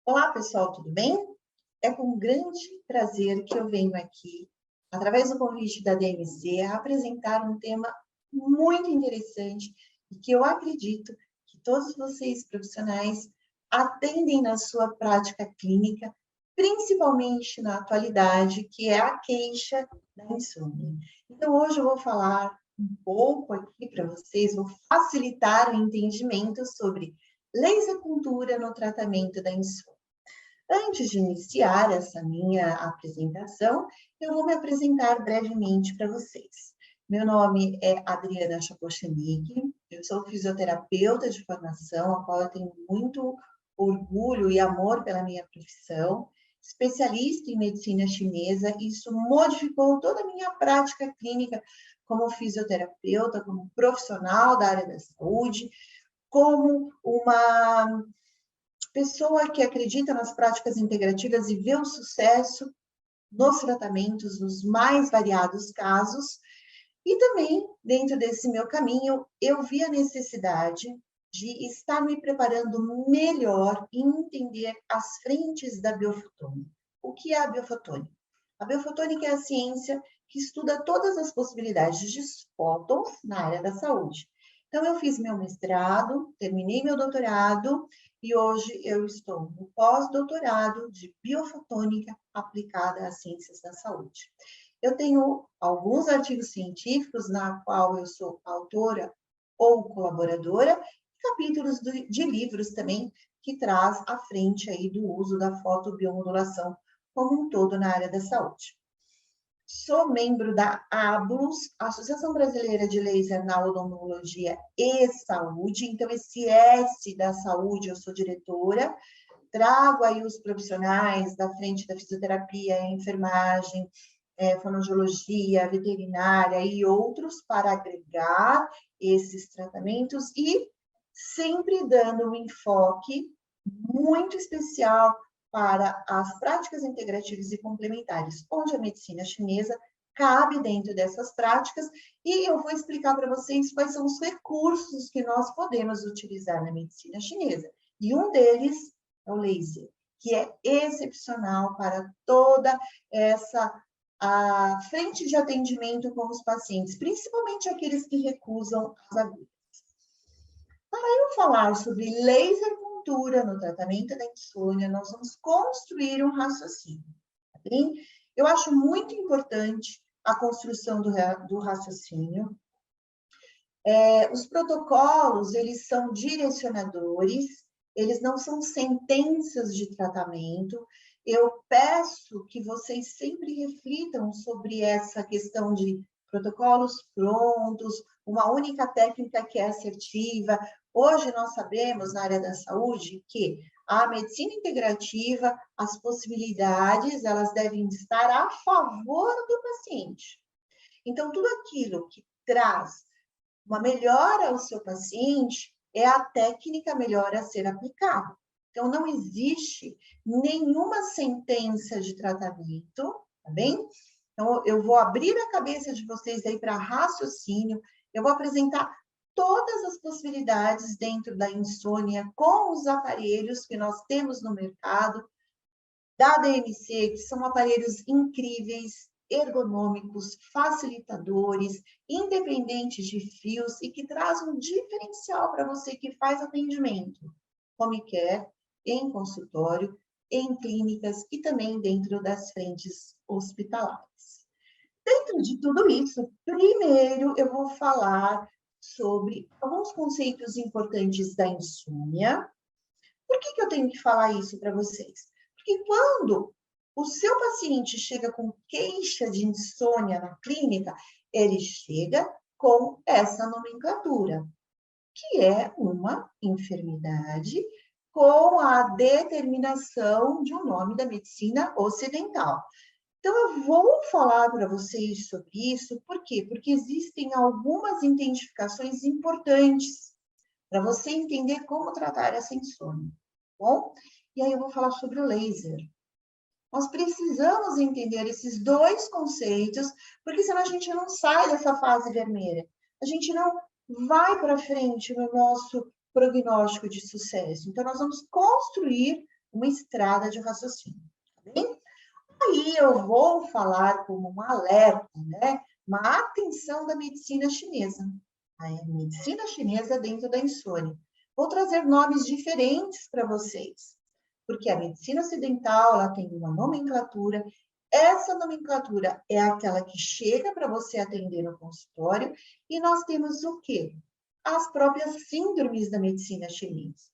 Olá, pessoal, tudo bem? É com grande prazer que eu venho aqui, através do convite da DMC, a apresentar um tema muito interessante e que eu acredito que todos vocês profissionais atendem na sua prática clínica, principalmente na atualidade, que é a queixa da insônia. Então, hoje eu vou falar um pouco aqui para vocês, vou facilitar o entendimento sobre laser-acupuntura no tratamento da insônia. Antes de iniciar essa minha apresentação, eu vou me apresentar brevemente para vocês. Meu nome é Adriana Chapochenique, eu sou fisioterapeuta de formação, a qual eu tenho muito orgulho e amor pela minha profissão, especialista em medicina chinesa, e isso modificou toda a minha prática clínica como fisioterapeuta, como profissional da área da saúde, como uma pessoa que acredita nas práticas integrativas e vê o sucesso nos tratamentos, nos mais variados casos. E também, dentro desse meu caminho, eu vi a necessidade de estar me preparando melhor e entender as frentes da biofotônica. O que é a biofotônica? A biofotônica é a ciência que estuda todas as possibilidades de fótons na área da saúde. Então, eu fiz meu mestrado, terminei meu doutorado e hoje eu estou no pós-doutorado de biofotônica aplicada às ciências da saúde. Eu tenho alguns artigos científicos na qual eu sou autora ou colaboradora, e capítulos de livros também que traz à frente aí do uso da fotobiomodulação como um todo na área da saúde. Sou membro da ABLUS, Associação Brasileira de Laser na Odontologia e Saúde, então esse S da saúde, eu sou diretora, trago aí os profissionais da frente da fisioterapia, enfermagem, fonoaudiologia, veterinária e outros para agregar esses tratamentos e sempre dando um enfoque muito especial para as práticas integrativas e complementares, onde a medicina chinesa cabe dentro dessas práticas, e eu vou explicar para vocês quais são os recursos que nós podemos utilizar na medicina chinesa. E um deles é o laser, que é excepcional para toda essa a frente de atendimento com os pacientes, principalmente aqueles que recusam as agulhas. Para eu falar sobre laser-acupuntura no tratamento da insônia, nós vamos construir um raciocínio, tá bem? Eu acho muito importante a construção do raciocínio. Os protocolos, eles são direcionadores, eles não são sentenças de tratamento. Eu peço que vocês sempre reflitam sobre essa questão de protocolos prontos, uma única técnica que é assertiva. Hoje nós sabemos, na área da saúde, que a medicina integrativa, as possibilidades, elas devem estar a favor do paciente. Então, tudo aquilo que traz uma melhora ao seu paciente é a técnica melhor a ser aplicada. Então, não existe nenhuma sentença de tratamento, tá bem? Então, eu vou abrir a cabeça de vocês aí para raciocínio, eu vou apresentar todas as possibilidades dentro da insônia com os aparelhos que nós temos no mercado, da DMC, que são aparelhos incríveis, ergonômicos, facilitadores, independentes de fios e que traz um diferencial para você que faz atendimento, home care, em consultório, em clínicas e também dentro das frentes hospitalares. Dentro de tudo isso, primeiro eu vou falar sobre alguns conceitos importantes da insônia. Por que eu tenho que falar isso para vocês? Porque quando o seu paciente chega com queixa de insônia na clínica, ele chega com essa nomenclatura, que é uma enfermidade com a determinação de um nome da medicina ocidental. Então, eu vou falar para vocês sobre isso, por quê? Porque existem algumas identificações importantes para você entender como tratar essa insônia, bom? E aí eu vou falar sobre o laser. Nós precisamos entender esses dois conceitos, porque senão a gente não sai dessa fase vermelha. A gente não vai para frente no nosso prognóstico de sucesso. Então, nós vamos construir uma estrada de raciocínio, tá bem? Aí eu vou falar como um alerta, né? Uma atenção da medicina chinesa. A medicina chinesa dentro da insônia. Vou trazer nomes diferentes para vocês, porque a medicina ocidental, ela tem uma nomenclatura. Essa nomenclatura é aquela que chega para você atender no consultório, e nós temos o quê? As próprias síndromes da medicina chinesa.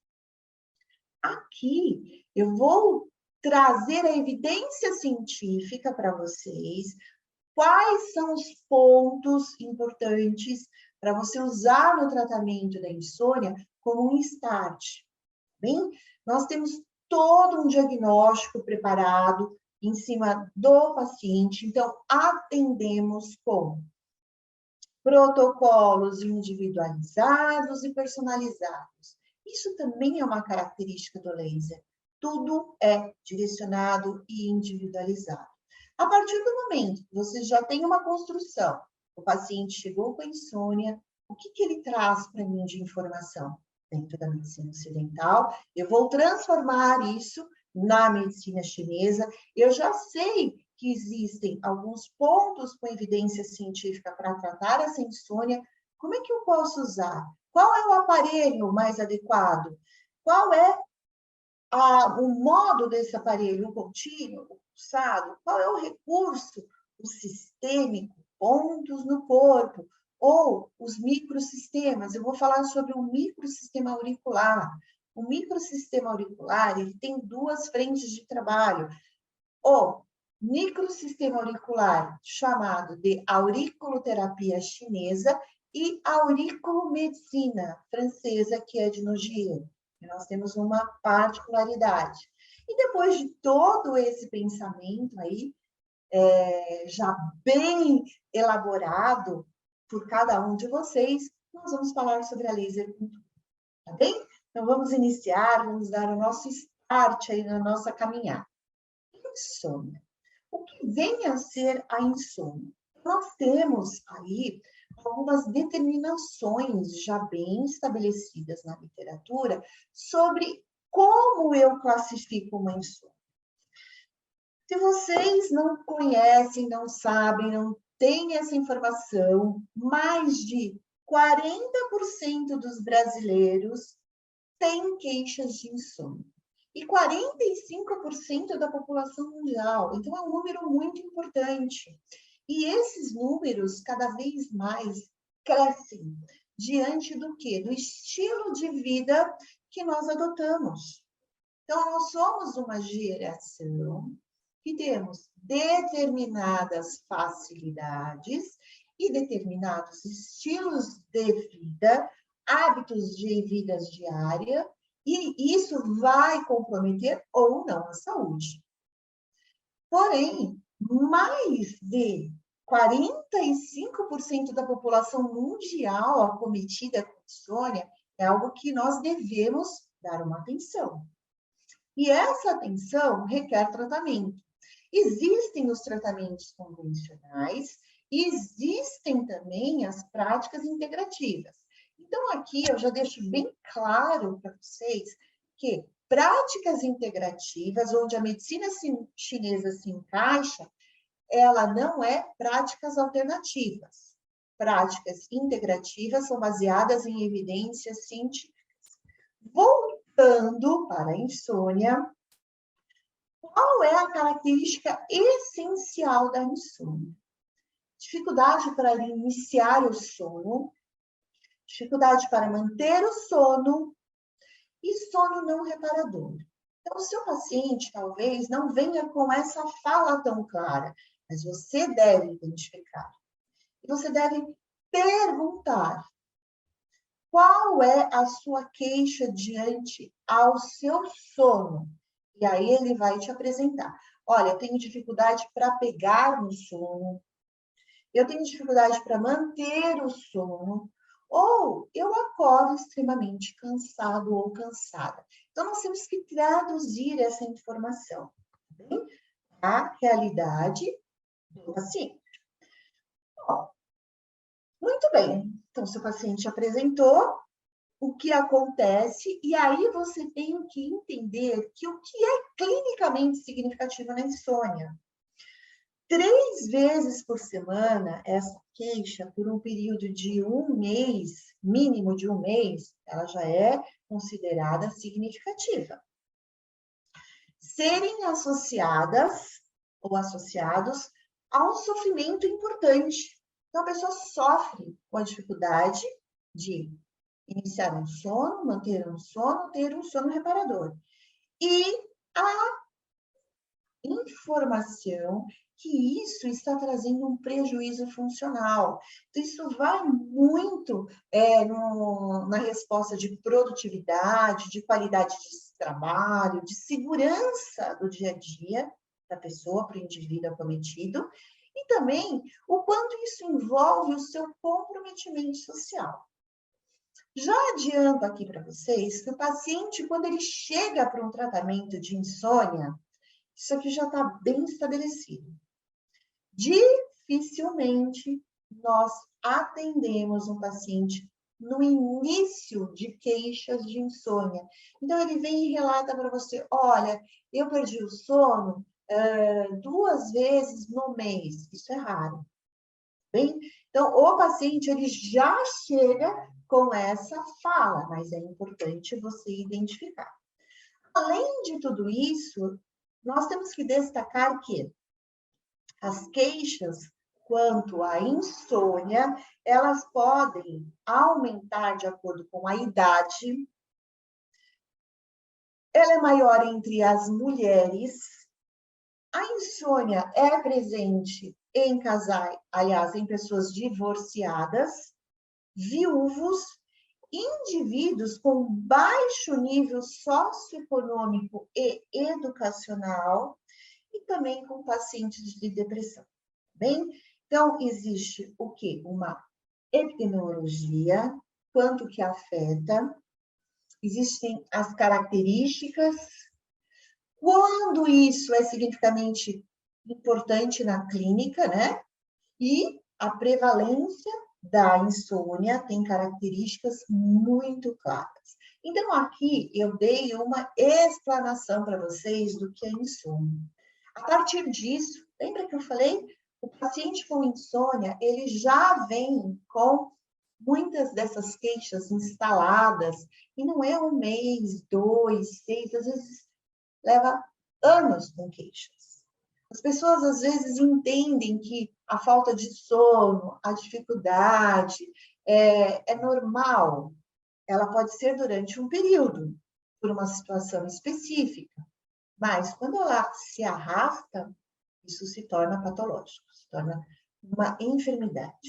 Aqui eu vou trazer a evidência científica para vocês, quais são os pontos importantes para você usar no tratamento da insônia como um start. Bem, nós temos todo um diagnóstico preparado em cima do paciente, então atendemos com protocolos individualizados e personalizados. Isso também é uma característica do laser. Tudo é direcionado e individualizado. A partir do momento que você já tem uma construção, o paciente chegou com insônia, o que ele traz para mim de informação? Dentro da medicina ocidental, eu vou transformar isso na medicina chinesa. Eu já sei que existem alguns pontos com evidência científica para tratar essa insônia. Como é que eu posso usar? Qual é o aparelho mais adequado? Qual é o modo desse aparelho? O contínuo, o pulsado? Qual é o recurso? O sistêmico, pontos no corpo, ou os microsistemas. Eu vou falar sobre o microsistema auricular. O microsistema auricular, ele tem duas frentes de trabalho. O microsistema auricular, chamado de auriculoterapia chinesa, e auriculomedicina francesa, que é de Nogier. Nós temos uma particularidade. E depois de todo esse pensamento aí, já bem elaborado por cada um de vocês, nós vamos falar sobre a laser pintura, tá bem? Então, vamos iniciar, vamos dar o nosso start aí na nossa caminhada. Insônia. O que vem a ser a insônia? Nós temos aí algumas determinações já bem estabelecidas na literatura sobre como eu classifico uma insônia. Se vocês não conhecem, não sabem, não têm essa informação, mais de 40% dos brasileiros têm queixas de insônia. E 45% da população mundial. Então, é um número muito importante. E esses números, cada vez mais, crescem diante do quê? Do estilo de vida que nós adotamos. Então, nós somos uma geração que temos determinadas facilidades e determinados estilos de vida, hábitos de vida diária, e isso vai comprometer ou não a saúde. Porém, mais de 45% da população mundial acometida com insônia é algo que nós devemos dar uma atenção. E essa atenção requer tratamento. Existem os tratamentos convencionais e existem também as práticas integrativas. Então, aqui eu já deixo bem claro para vocês que práticas integrativas, onde a medicina chinesa se encaixa, ela não é práticas alternativas. Práticas integrativas são baseadas em evidências científicas. Voltando para a insônia, qual é a característica essencial da insônia? Dificuldade para iniciar o sono, dificuldade para manter o sono e sono não reparador. Então, o seu paciente talvez não venha com essa fala tão clara, mas você deve identificar. E você deve perguntar: qual é a sua queixa diante ao seu sono? E aí ele vai te apresentar. Olha, eu tenho dificuldade para pegar no sono, eu tenho dificuldade para manter o sono, ou eu acordo extremamente cansado ou cansada. Então, nós temos que traduzir essa informação, tá bem? A realidade do paciente. Bom, muito bem. Então, seu paciente apresentou o que acontece, e aí você tem que entender que o que é clinicamente significativo na insônia. 3 vezes por semana, essa queixa, por um período de 1 mês, mínimo de 1 mês, ela já é considerada significativa. Serem associadas ou associados a um sofrimento importante. Então, a pessoa sofre com a dificuldade de iniciar um sono, manter um sono, ter um sono reparador. E a informação que isso está trazendo um prejuízo funcional. Então, isso vai muito na resposta de produtividade, de qualidade de trabalho, de segurança do dia a dia da pessoa, para o indivíduo acometido, e também o quanto isso envolve o seu comprometimento social. Já adianto aqui para vocês que o paciente, quando ele chega para um tratamento de insônia, isso aqui já está bem estabelecido. Dificilmente nós atendemos um paciente no início de queixas de insônia. Então, ele vem e relata para você, olha, eu perdi o sono 2 vezes no mês. Isso é raro. Bem? Então, o paciente ele já chega com essa fala, mas é importante você identificar. Além de tudo isso, nós temos que destacar que as queixas quanto à insônia, elas podem aumentar de acordo com a idade. Ela é maior entre as mulheres. A insônia é presente em casais, aliás, em pessoas divorciadas, viúvos, indivíduos com baixo nível socioeconômico e educacional, e também com pacientes de depressão. Bem, então existe o quê? Uma epidemiologia, quanto que afeta, existem as características, quando isso é significativamente importante na clínica, né? E a prevalência da insônia tem características muito claras. Então, aqui eu dei uma explanação para vocês do que é insônia. A partir disso, lembra que eu falei? O paciente com insônia, ele já vem com muitas dessas queixas instaladas, e não é 1 mês, 2, 6, às vezes leva anos com queixas. As pessoas, às vezes, entendem que a falta de sono, a dificuldade, é normal. Ela pode ser durante um período, por uma situação específica. Mas, quando ela se arrasta, isso se torna patológico, se torna uma enfermidade.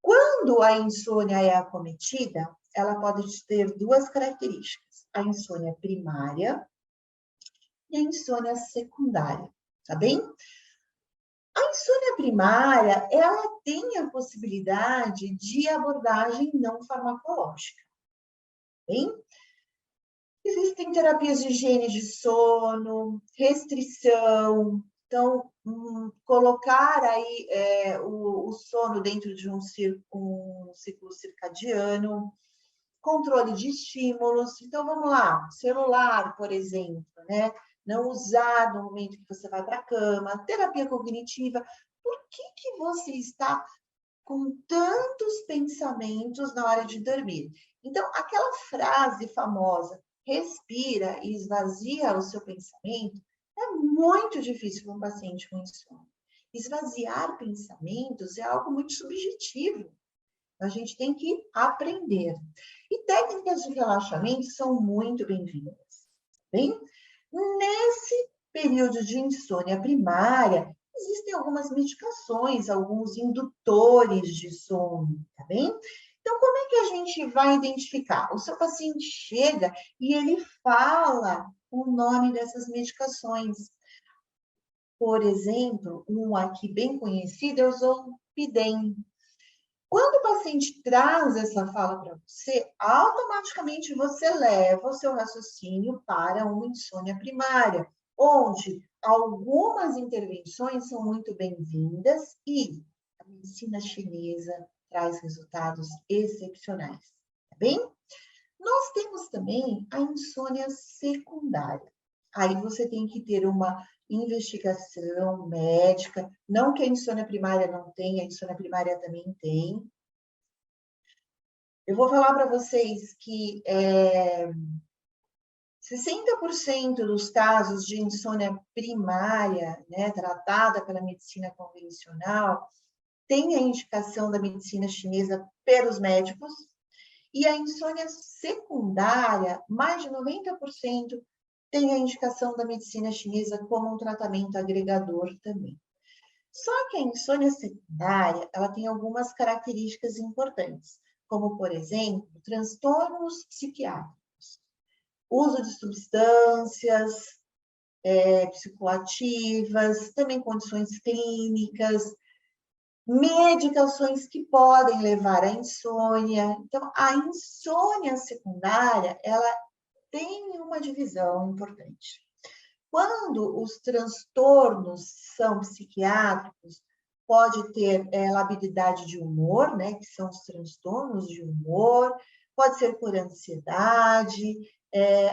Quando a insônia é acometida, ela pode ter 2 características: a insônia primária e a insônia secundária, tá bem? A insônia primária, ela tem a possibilidade de abordagem não farmacológica, bem? Existem terapias de higiene de sono, restrição, então, colocar aí o sono dentro de um ciclo circadiano, controle de estímulos. Então, vamos lá, celular, por exemplo, né? Não usar no momento que você vai para a cama, terapia cognitiva. Por que você está com tantos pensamentos na hora de dormir? Então, aquela frase famosa, respira e esvazia o seu pensamento, é muito difícil para um paciente com insônia. Esvaziar pensamentos é algo muito subjetivo. A gente tem que aprender. E técnicas de relaxamento são muito bem-vindas. Bem, nesse período de insônia primária, existem algumas medicações, alguns indutores de sono, tá bem? Então, como é que a gente vai identificar? O seu paciente chega e ele fala o nome dessas medicações. Por exemplo, um aqui bem conhecido é o Zolpidem. Quando o paciente traz essa fala para você, automaticamente você leva o seu raciocínio para uma insônia primária, onde algumas intervenções são muito bem-vindas e a medicina chinesa traz resultados excepcionais, tá bem? Nós temos também a insônia secundária. Aí você tem que ter uma investigação médica, não que a insônia primária não tenha, a insônia primária também tem. Eu vou falar para vocês que 60% dos casos de insônia primária, né, tratada pela medicina convencional, tem a indicação da medicina chinesa pelos médicos, e a insônia secundária, mais de 90%, tem a indicação da medicina chinesa como um tratamento agregador também. Só que a insônia secundária, ela tem algumas características importantes, como, por exemplo, transtornos psiquiátricos, uso de substâncias psicoativas, também condições clínicas, medicações que podem levar à insônia. Então, a insônia secundária, ela tem uma divisão importante. Quando os transtornos são psiquiátricos, pode ter labilidade de humor, né, que são os transtornos de humor, pode ser por ansiedade,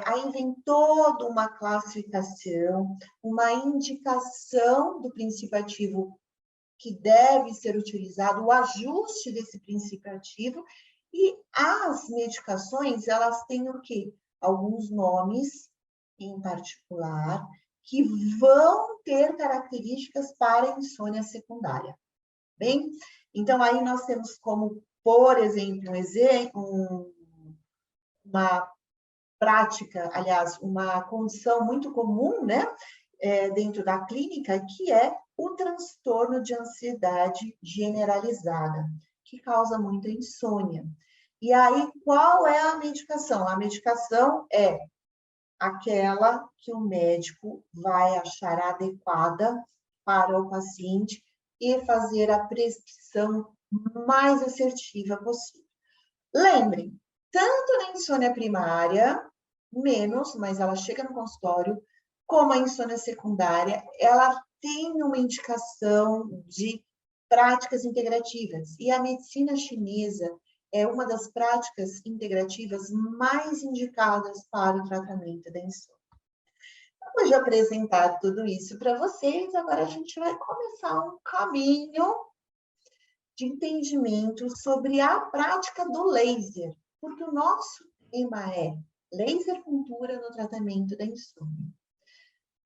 aí vem toda uma classificação, uma indicação do princípio ativo que deve ser utilizado, o ajuste desse princípio ativo, e as medicações, elas têm o quê? Alguns nomes em particular, que vão ter características para a insônia secundária. Bem? Então, aí nós temos como, por exemplo, uma prática, aliás, uma condição muito comum, né, dentro da clínica, que é o transtorno de ansiedade generalizada, que causa muita insônia. E aí, qual é a medicação? A medicação é aquela que o médico vai achar adequada para o paciente e fazer a prescrição mais assertiva possível. Lembrem, tanto na insônia primária, menos, mas ela chega no consultório, como a insônia secundária, ela tem uma indicação de práticas integrativas. E a medicina chinesa é uma das práticas integrativas mais indicadas para o tratamento da insônia. Depois de apresentar tudo isso para vocês, agora a gente vai começar um caminho de entendimento sobre a prática do laser, porque o nosso tema é laser puntura no tratamento da insônia.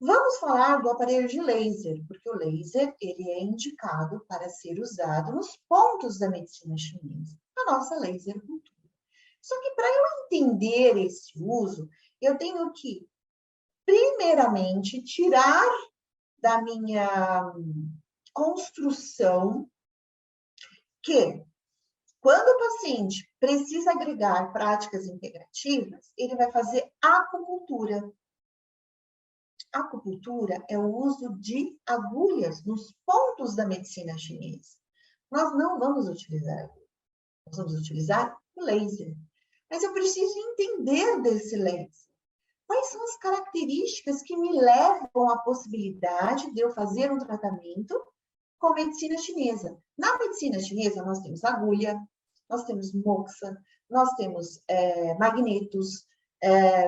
Vamos falar do aparelho de laser, porque o laser ele é indicado para ser usado nos pontos da medicina chinesa, a nossa laser puntura. Só que para eu entender esse uso, eu tenho que, primeiramente, tirar da minha construção que, quando o paciente precisa agregar práticas integrativas, ele vai fazer acupuntura. Acupuntura é o uso de agulhas nos pontos da medicina chinesa. Nós não vamos utilizar agulha, nós vamos utilizar o laser. Mas eu preciso entender desse laser. Quais são as características que me levam à possibilidade de eu fazer um tratamento com medicina chinesa? Na medicina chinesa, nós temos agulha, nós temos moxa, nós temos magnetos,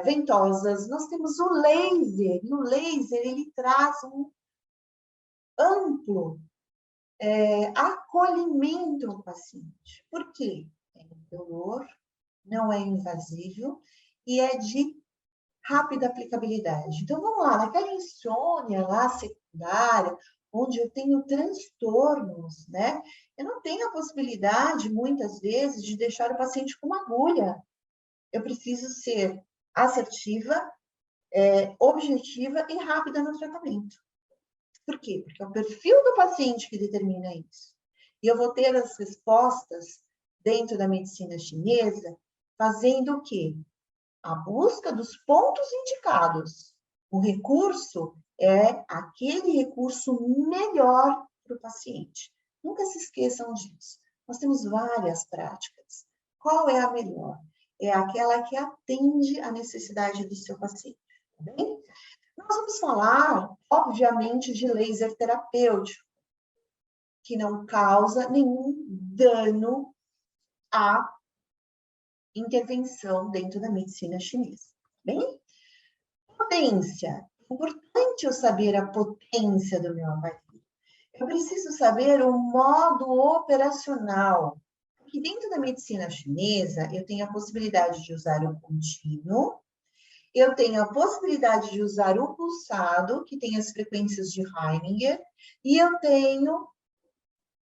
ventosas, nós temos o laser, e o laser ele traz um amplo acolhimento ao paciente. Por quê? É indolor, não é invasivo e é de rápida aplicabilidade. Então, vamos lá, naquela insônia lá secundária, onde eu tenho transtornos, né? Eu não tenho a possibilidade, muitas vezes, de deixar o paciente com uma agulha. Eu preciso ser assertiva, objetiva e rápida no tratamento. Por quê? Porque é o perfil do paciente que determina isso. E eu vou ter as respostas dentro da medicina chinesa fazendo o quê? A busca dos pontos indicados. O recurso é aquele recurso melhor para o paciente. Nunca se esqueçam disso. Nós temos várias práticas. Qual é a melhor? É aquela que atende à necessidade do seu paciente. Tá bem? Nós vamos falar, obviamente, de laser terapêutico, que não causa nenhum dano à intervenção dentro da medicina chinesa. Bem, potência. É importante eu saber a potência do meu aparelho. Eu preciso saber o modo operacional. Porque dentro da medicina chinesa, eu tenho a possibilidade de usar o contínuo, eu tenho a possibilidade de usar o pulsado, que tem as frequências de Heininger, e eu tenho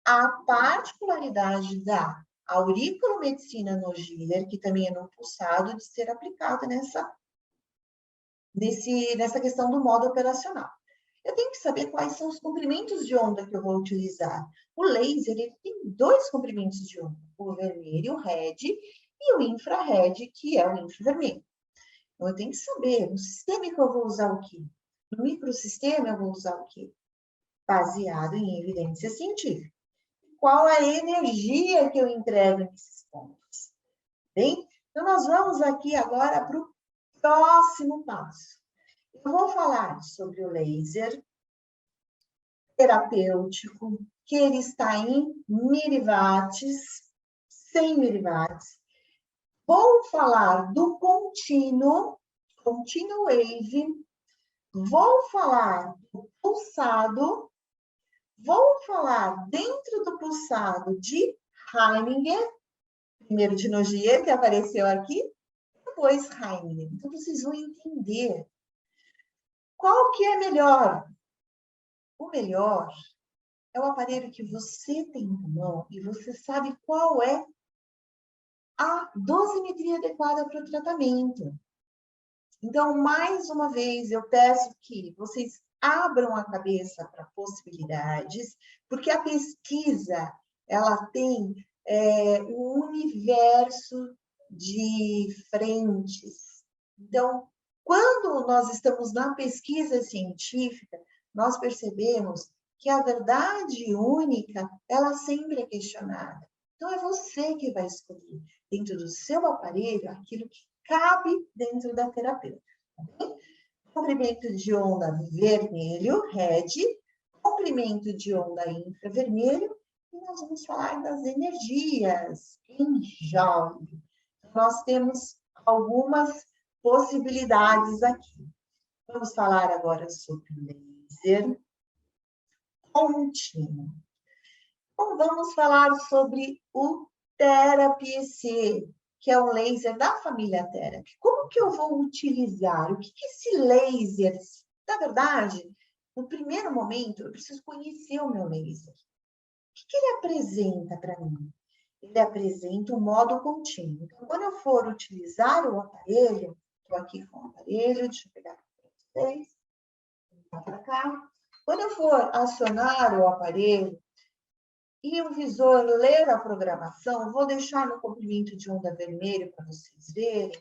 a particularidade da auriculomedicina no Giller, que também é no pulsado, de ser aplicada nessa questão do modo operacional. Eu tenho que saber quais são os comprimentos de onda que eu vou utilizar. O laser, ele tem 2 comprimentos de onda, o vermelho, o red, e o infrared, que é o infravermelho. Então, eu tenho que saber, no sistema que eu vou usar o quê? No microsistema eu vou usar o quê? Baseado em evidência científica. Qual a energia que eu entrego nesses pontos? Bem, então nós vamos aqui agora para o próximo passo. Eu vou falar sobre o laser terapêutico, que ele está em miliwatts, 100 miliwatts. Vou falar do contínuo wave, vou falar do pulsado, vou falar dentro do pulsado de Heininger, primeiro de Nogier, que apareceu aqui, depois Heininger. Então, vocês vão entender qual que é melhor. O melhor é o aparelho que você tem na mão e você sabe qual é a dosimetria adequada para o tratamento. Então, mais uma vez, eu peço que vocês abram a cabeça para possibilidades, porque a pesquisa, ela tem um universo de frentes. Então, quando nós estamos na pesquisa científica, nós percebemos que a verdade única, ela sempre é questionada. Então, é você que vai escolher, dentro do seu aparelho, aquilo que cabe dentro da terapia. Comprimento de onda vermelho, red, comprimento de onda infravermelho, e nós vamos falar das energias em Joule. Nós temos algumas possibilidades aqui. Vamos falar agora sobre laser contínuo. Então, vamos falar sobre o Therapy-EC, que é um laser da família Therapy. Como que eu vou utilizar? O que esse laser... Na verdade, no primeiro momento, eu preciso conhecer o meu laser. O que ele apresenta para mim? Ele apresenta um modo contínuo. Então, quando eu for utilizar o aparelho, estou aqui com o aparelho, deixa eu pegar para vocês, vou para cá. Quando eu for acionar o aparelho e o visor ler a programação, eu vou deixar no comprimento de onda vermelho para vocês verem,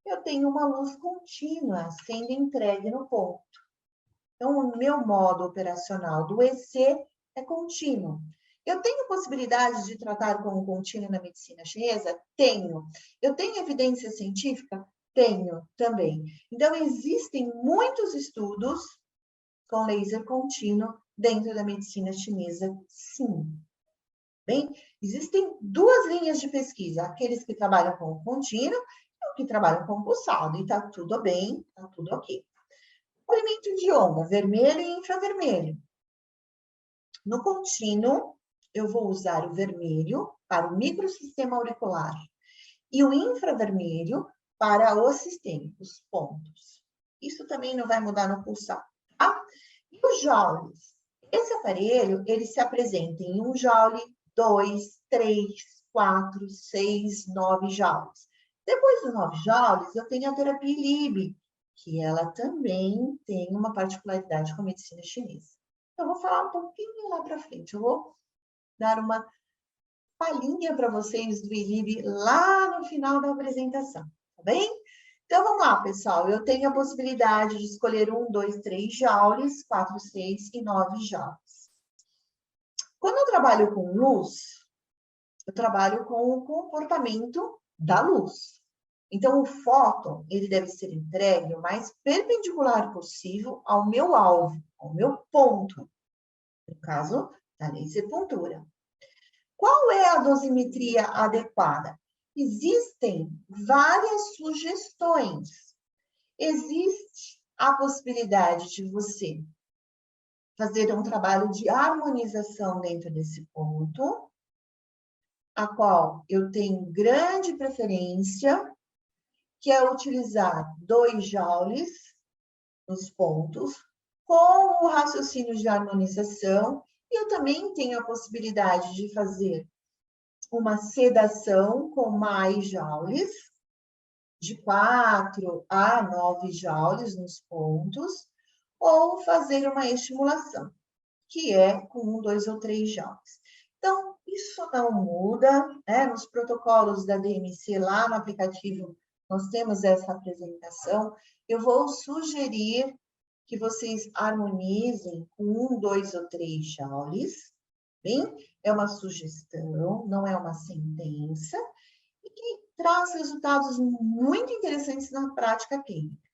eu tenho uma luz contínua sendo entregue no ponto. Então, o meu modo operacional do EC é contínuo. Eu tenho possibilidade de tratar com o contínuo na medicina chinesa? Tenho. Eu tenho evidência científica? Tenho também. Então, existem muitos estudos com laser contínuo dentro da medicina chinesa, sim. Bem, existem 2 linhas de pesquisa, aqueles que trabalham com o contínuo e os que trabalham com o pulsado, e está tudo bem, está tudo ok. Comprimento de onda, vermelho e infravermelho. No contínuo, eu vou usar o vermelho para o microsistema auricular e o infravermelho para o sistêmico, os pontos. Isso também não vai mudar no pulsado, tá? E os joules? Esse aparelho, ele se apresenta em 1 joule, 2, 3, 4, 6, 9 joules. Depois dos 9 joules, eu tenho a terapia Lib, que ela também tem uma particularidade com a medicina chinesa. Eu vou falar um pouquinho lá para frente. Eu vou dar uma palhinha para vocês do ILIB lá no final da apresentação, tá bem? Então, vamos lá, pessoal. Eu tenho a possibilidade de escolher 1, 2, 3 joules, 4, 6 e 9 joules. Quando eu trabalho com luz, eu trabalho com o comportamento da luz. Então, o fóton, ele deve ser entregue o mais perpendicular possível ao meu alvo, ao meu ponto. No caso, da laser pontura. Qual é a dosimetria adequada? existem várias sugestões. Existe a possibilidade de você fazer um trabalho de harmonização dentro desse ponto, a qual eu tenho grande preferência, que é utilizar 2 joules nos pontos, com o raciocínio de harmonização. E eu também tenho a possibilidade de fazer uma sedação com mais joules, de 4 a 9 joules nos pontos, ou fazer uma estimulação, que é com 1, 2 ou 3 joules. Então, isso não muda, né? Nos protocolos da DMC, lá no aplicativo, nós temos essa apresentação. Eu vou sugerir que vocês harmonizem com 1, 2 ou 3 joules, bem? É uma sugestão, não é uma sentença, e que traz resultados muito interessantes na prática clínica,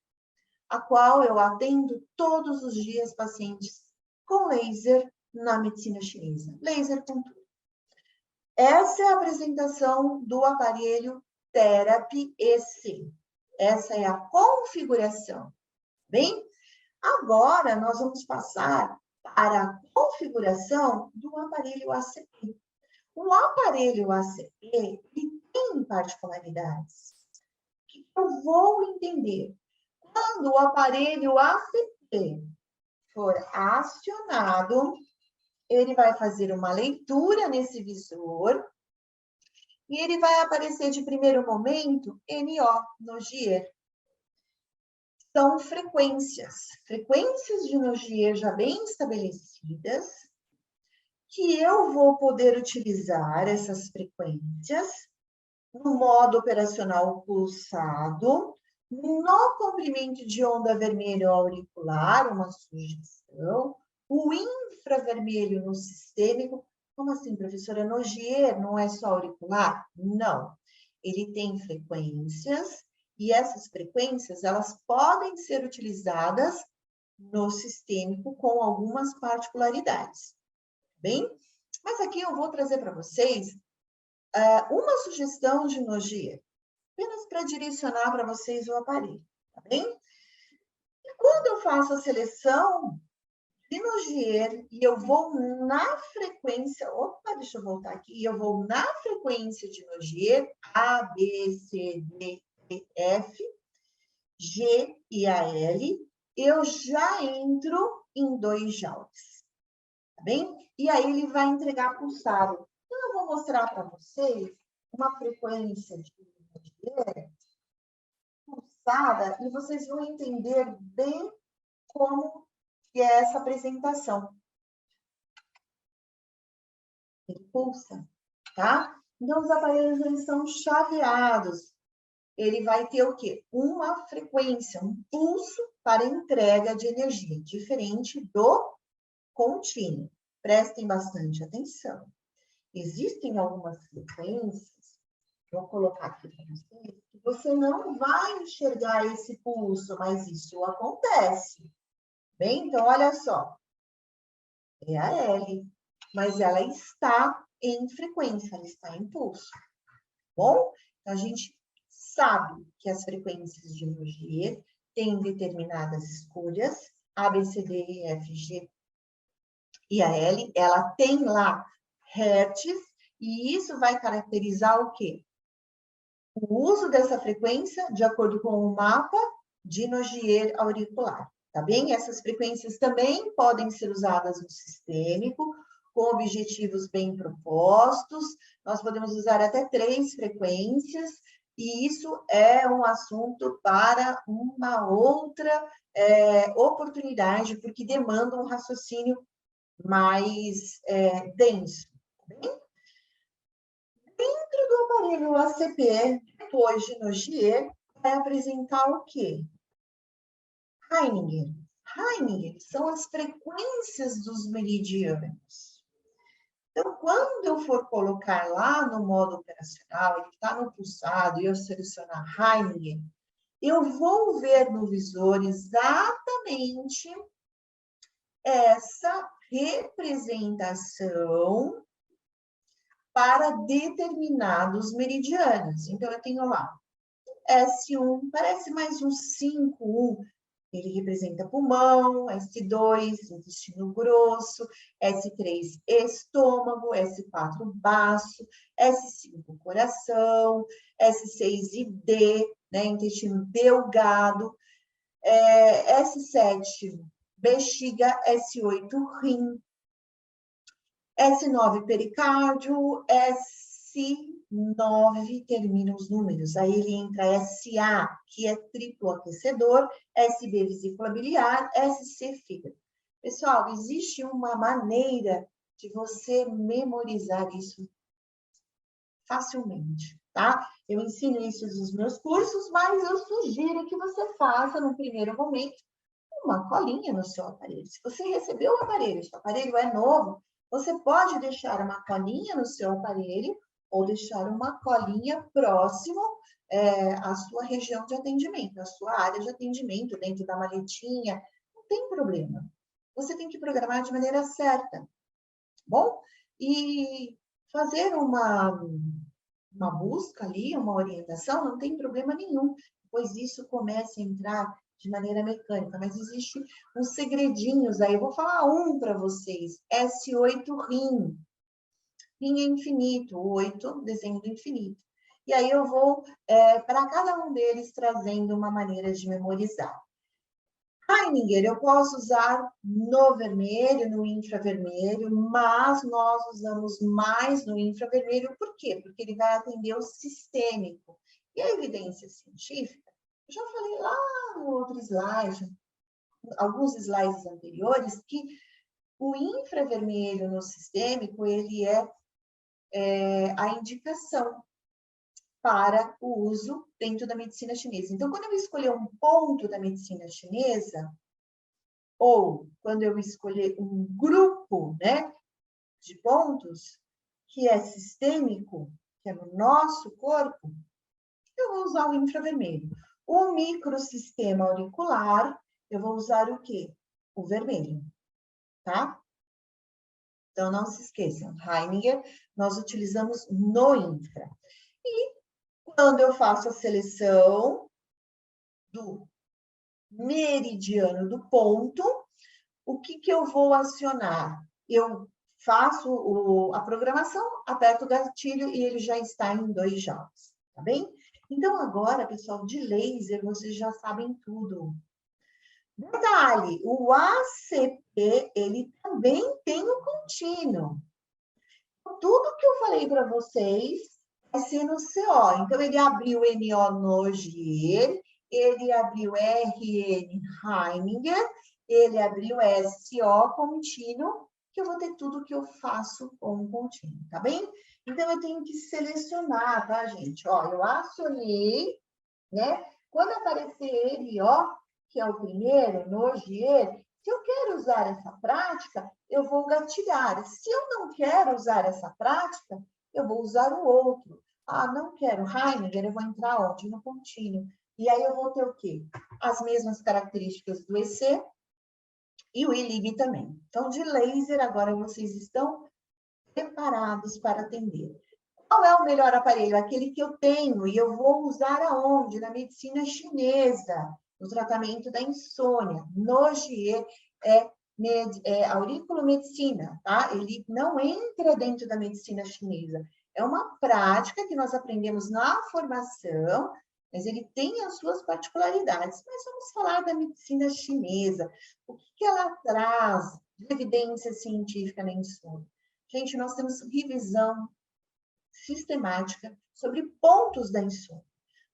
a qual eu atendo todos os dias pacientes com laser na medicina chinesa. Laser com tudo. Essa é a apresentação do aparelho Therapy EC. Essa é a configuração. Bem, agora nós vamos passar para a configuração do aparelho ACP. O aparelho ACP ele tem particularidades que eu vou entender. Quando o aparelho ACP for acionado, ele vai fazer uma leitura nesse visor e ele vai aparecer de primeiro momento NO, Nogier. São frequências de Nogier já bem estabelecidas, que eu vou poder utilizar essas frequências no modo operacional pulsado, no comprimento de onda vermelho auricular, uma sugestão, o infravermelho no sistêmico. Como assim, professora? Nogier não é só auricular? Não. Ele tem frequências, e essas frequências, elas podem ser utilizadas no sistêmico com algumas particularidades. Bem? Mas aqui eu vou trazer para vocês uma sugestão de Nogier, apenas para direcionar para vocês o aparelho, tá bem? E quando eu faço a seleção de Nogier e eu vou na frequência, deixa eu voltar aqui, eu vou na frequência de Nogier, A, B, C, D, E, F, G e A, L, eu já entro em 2 joules, tá bem? E aí ele vai entregar pulsado. Então, eu vou mostrar para vocês uma frequência de Nogier pulsada e vocês vão entender bem como que é essa apresentação. Ele pulsa, tá? Então, os aparelhos eles são chaveados. Ele vai ter o quê? Uma frequência, um pulso para entrega de energia, diferente do contínuo. Prestem bastante atenção. Existem algumas frequências, vou colocar aqui para vocês, que você não vai enxergar esse pulso, mas isso acontece. Bem, então, olha só. É a L, mas ela está em frequência, ela está em pulso. Bom, então a gente sabe que as frequências de Nogier têm determinadas escolhas, A, B, C, D, E, F, G e a L, ela tem lá hertz, e isso vai caracterizar o quê? O uso dessa frequência de acordo com o mapa de Nogier auricular, tá bem? Essas frequências também podem ser usadas no sistêmico, com objetivos bem propostos. Nós podemos usar até 3 frequências, e isso é um assunto para uma outra oportunidade, porque demanda um raciocínio mais denso, tá bem? Dentro do aparelho ACP, depois de Nogier, vai apresentar o quê? Heininger. Heininger são as frequências dos meridianos. Então, quando eu for colocar lá no modo operacional, ele está no pulsado, e eu selecionar Heininger, eu vou ver no visor exatamente essa representação para determinados meridianos. Então, eu tenho lá S1, parece mais um 5-1, ele representa pulmão, S2, intestino grosso, S3, estômago, S4, baço, S5, coração, S6 e D, né, intestino delgado, S7, bexiga, S8, rim, S9, pericárdio, S9, termina os números. Aí ele entra SA, que é triplo aquecedor, SB, vesícula biliar, SC, fígado. Pessoal, existe uma maneira de você memorizar isso facilmente, tá? Eu ensino isso nos meus cursos, mas eu sugiro que você faça, no primeiro momento, uma colinha no seu aparelho. Se você recebeu o aparelho, seu aparelho é novo, você pode deixar uma colinha no seu aparelho ou deixar uma colinha próximo à sua região de atendimento, à sua área de atendimento, dentro da maletinha, não tem problema. Você tem que programar de maneira certa, bom? E fazer uma busca ali, uma orientação, não tem problema nenhum, pois isso começa a entrar de maneira mecânica, mas existe uns segredinhos aí, eu vou falar um para vocês, S8 rim, rim é infinito, 8, desenho do infinito. E aí eu vou, para cada um deles, trazendo uma maneira de memorizar. Heininger, eu posso usar no vermelho, no infravermelho, mas nós usamos mais no infravermelho, por quê? Porque ele vai atender o sistêmico. E a evidência científica, eu já falei lá no outro slide, alguns slides anteriores, que o infravermelho no sistêmico, ele é a indicação para o uso dentro da medicina chinesa. Então, quando eu escolher um ponto da medicina chinesa, ou quando eu escolher um grupo, né, de pontos, que é sistêmico, que é no nosso corpo, eu vou usar o infravermelho. O microsistema auricular, eu vou usar o quê? O vermelho, tá? Então, não se esqueçam, Heininger, nós utilizamos no infra. E quando eu faço a seleção do meridiano do ponto, o que eu vou acionar? Eu faço a programação, aperto o gatilho e ele já está em 2 jogos, tá bem? Então, agora, pessoal, de laser, vocês já sabem tudo. Detalhe, o ACP, ele também tem o contínuo. Tudo que eu falei para vocês vai ser no CO. Então, ele abriu NO no GIR, ele abriu RN Heininger, ele abriu SO contínuo, que eu vou ter tudo que eu faço com o contínuo, tá bem? Então, eu tenho que selecionar, tá, gente? Ó, eu acionei, né? Quando aparecer ele, ó, que é o primeiro, no GIR, se eu quero usar essa prática, eu vou gatilhar. Se eu não quero usar essa prática, eu vou usar o outro. Ah, não quero Heininger, eu vou entrar onde? No contínuo. E aí eu vou ter o quê? As mesmas características do EC e o ILIB também. Então, de laser, agora vocês estão preparados para atender. Qual é o melhor aparelho? Aquele que eu tenho e eu vou usar aonde? Na medicina chinesa, no tratamento da insônia. No GIE é auriculomedicina, tá? Ele não entra dentro da medicina chinesa. É uma prática que nós aprendemos na formação, mas ele tem as suas particularidades. Mas vamos falar da medicina chinesa. O que ela traz de evidência científica na insônia? Gente, nós temos revisão sistemática sobre pontos da insônia.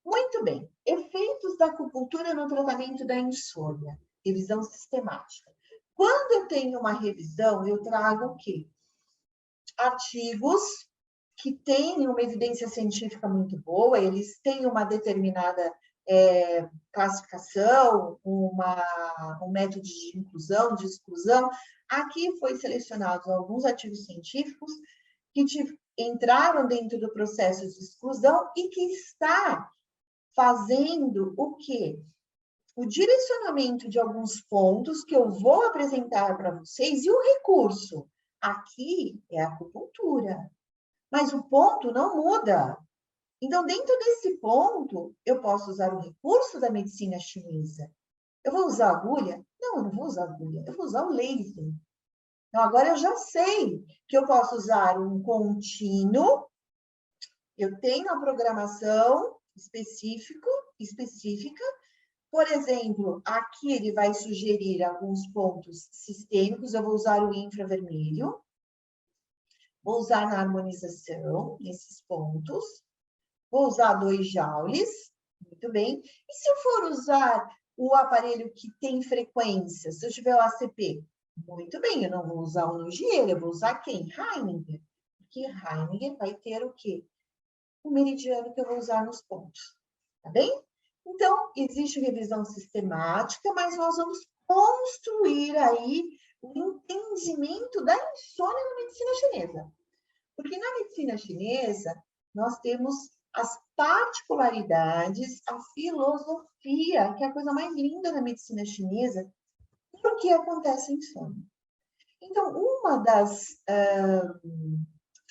Muito bem, efeitos da acupuntura no tratamento da insônia, revisão sistemática. Quando eu tenho uma revisão, eu trago o quê? Artigos que têm uma evidência científica muito boa, eles têm uma determinada classificação, um método de inclusão, de exclusão. Aqui foi selecionados alguns artigos científicos que entraram dentro do processo de exclusão e que está fazendo o quê? O direcionamento de alguns pontos que eu vou apresentar para vocês e o recurso. Aqui é a acupuntura. mas o ponto não muda. Então, dentro desse ponto, eu posso usar o recurso da medicina chinesa. Eu vou usar agulha? Não, eu não vou usar agulha, eu vou usar o laser. Então, agora eu já sei que eu posso usar um contínuo, eu tenho a programação específica. Por exemplo, aqui ele vai sugerir alguns pontos sistêmicos, eu vou usar o infravermelho, vou usar na harmonização, nesses pontos, vou usar 2 joules, muito bem. E se eu for usar o aparelho que tem frequência, se eu tiver o ACP, muito bem, eu não vou usar o Nogier, eu vou usar quem? Heininger. Porque Heininger vai ter o quê? O meridiano que eu vou usar nos pontos, tá bem? Então, existe revisão sistemática, mas nós vamos construir aí o entendimento da insônia na medicina chinesa. Porque na medicina chinesa, nós temos as particularidades, a filosofia, que é a coisa mais linda da medicina chinesa, por que acontece insônia. Então, uma das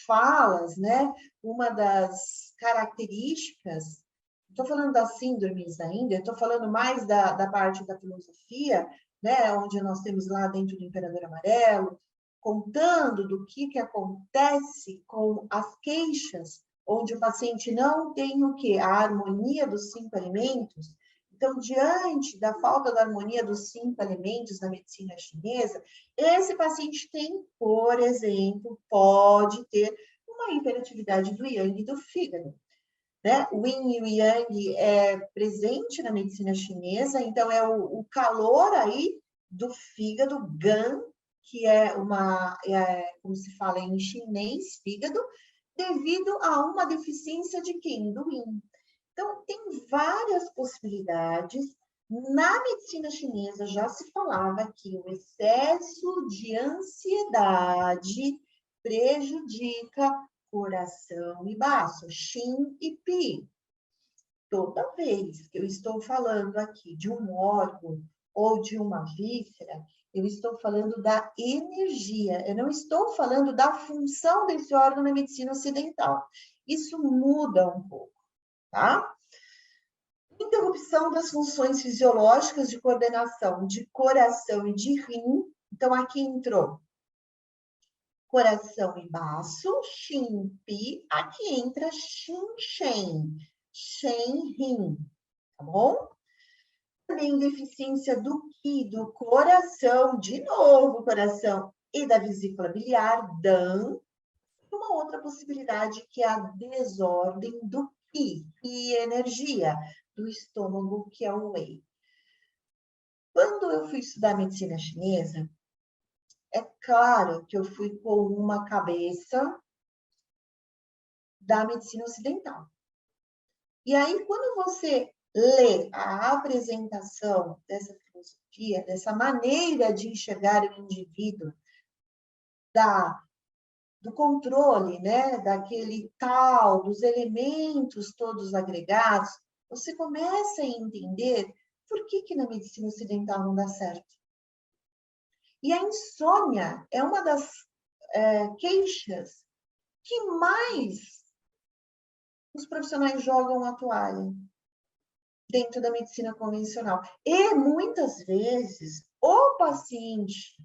falas, né, uma das características, estou falando das síndromes ainda, estou falando mais da parte da filosofia, né, onde nós temos lá dentro do Imperador Amarelo, contando do que acontece com as queixas, onde o paciente não tem o quê? A harmonia dos 5 elementos. Então, diante da falta da harmonia dos 5 elementos na medicina chinesa, esse paciente tem, por exemplo, pode ter uma hiperatividade do yang e do fígado. Né? O yin e o yang é presente na medicina chinesa, então é o calor aí do fígado, gan, que como se fala em chinês, fígado, devido a uma deficiência de quem? Do yin. Então, tem várias possibilidades. Na medicina chinesa já se falava que o excesso de ansiedade prejudica coração e baço, Xin e Pi. Toda vez que eu estou falando aqui de um órgão ou de uma víscera, eu estou falando da energia, eu não estou falando da função desse órgão na medicina ocidental. Isso muda um pouco, tá? Interrupção das funções fisiológicas de coordenação de coração e de rim. Então, aqui entrou coração e baço, Xin, Pi. Aqui entra Xin, Shen, Shen, rim, tá bom? Também deficiência do Qi, do coração, de novo, coração e da vesícula biliar, Dan. Uma outra possibilidade que é a desordem do Qi, e energia, do estômago, que é o Wei. Quando eu fui estudar medicina chinesa, é claro que eu fui com uma cabeça da medicina ocidental. E aí, quando você lê a apresentação dessa filosofia, dessa maneira de enxergar o indivíduo, do controle, né, daquele tal, dos elementos todos agregados, você começa a entender por que na medicina ocidental não dá certo. E a insônia é uma das queixas que mais os profissionais jogam a toalha dentro da medicina convencional. E muitas vezes o paciente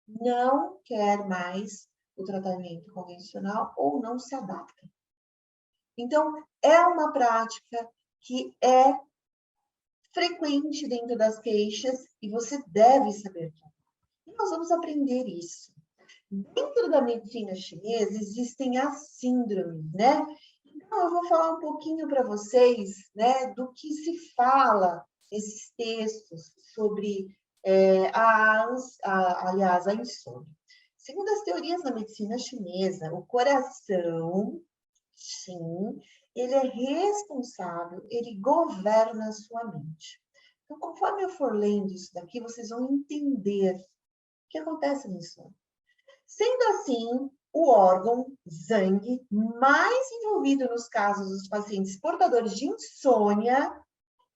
não quer mais o tratamento convencional ou não se adapta. Então, é uma prática que é frequente dentro das queixas e você deve saber tudo. E nós vamos aprender isso. Dentro da medicina chinesa existem as síndromes, né? Então, eu vou falar um pouquinho para vocês, né, do que se fala nesses textos sobre aliás, a insônia. Segundo as teorias da medicina chinesa, o coração, sim, ele é responsável, ele governa a sua mente. Então, conforme eu for lendo isso daqui, vocês vão entender o que acontece na insônia. Sendo assim, o órgão Zhang mais envolvido nos casos dos pacientes portadores de insônia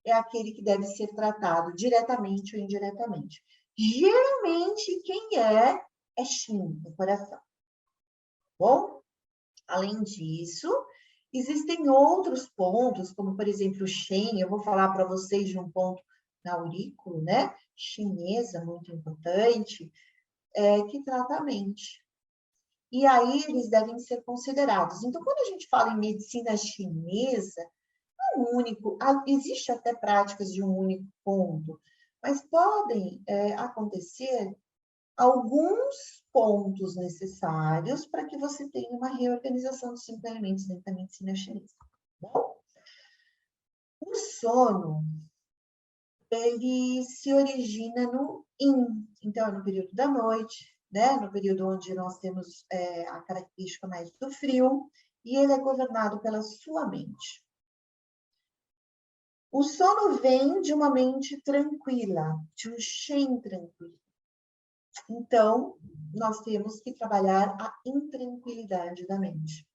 é aquele que deve ser tratado diretamente ou indiretamente. Geralmente, quem é Xin, o coração. Bom? Além disso, existem outros pontos, como, por exemplo, o Shen. Eu vou falar para vocês de um ponto na aurícula, né? Chinesa, muito importante, que trata a mente. E aí eles devem ser considerados. Então, quando a gente fala em medicina chinesa, não é um único, existe até práticas de um único ponto, mas podem acontecer alguns pontos necessários para que você tenha uma reorganização dos 5 elementos dentro da medicina chinesa. Bom, o sono, ele se origina no Yin, então é no período da noite, né? No período onde nós temos a característica mais do frio, e ele é governado pela sua mente. O sono vem de uma mente tranquila, de um Shen tranquilo. Então, nós temos que trabalhar a intranquilidade da mente.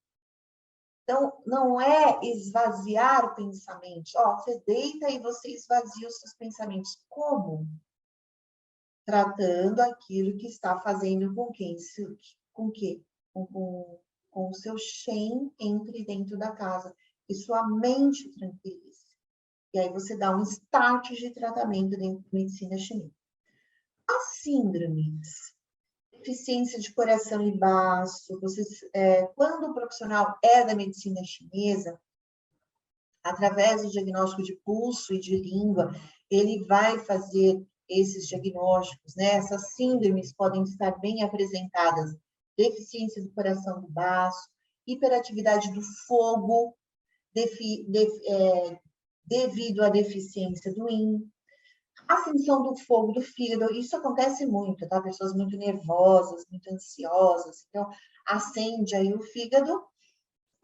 Então, não é esvaziar pensamentos. Você deita e você esvazia os seus pensamentos. Como? Tratando aquilo que está fazendo com com o seu Shen entre dentro da casa. E sua mente tranquilize. E aí você dá um start de tratamento dentro da medicina chinesa. As síndromes, deficiência de coração e baço, quando o profissional é da medicina chinesa, através do diagnóstico de pulso e de língua, ele vai fazer esses diagnósticos, né? Essas síndromes podem estar bem apresentadas: deficiência do coração do baço, hiperatividade do fogo, devido à deficiência do Yin, ascensão do fogo do fígado. Isso acontece muito, tá? Pessoas muito nervosas, muito ansiosas, então acende aí o fígado.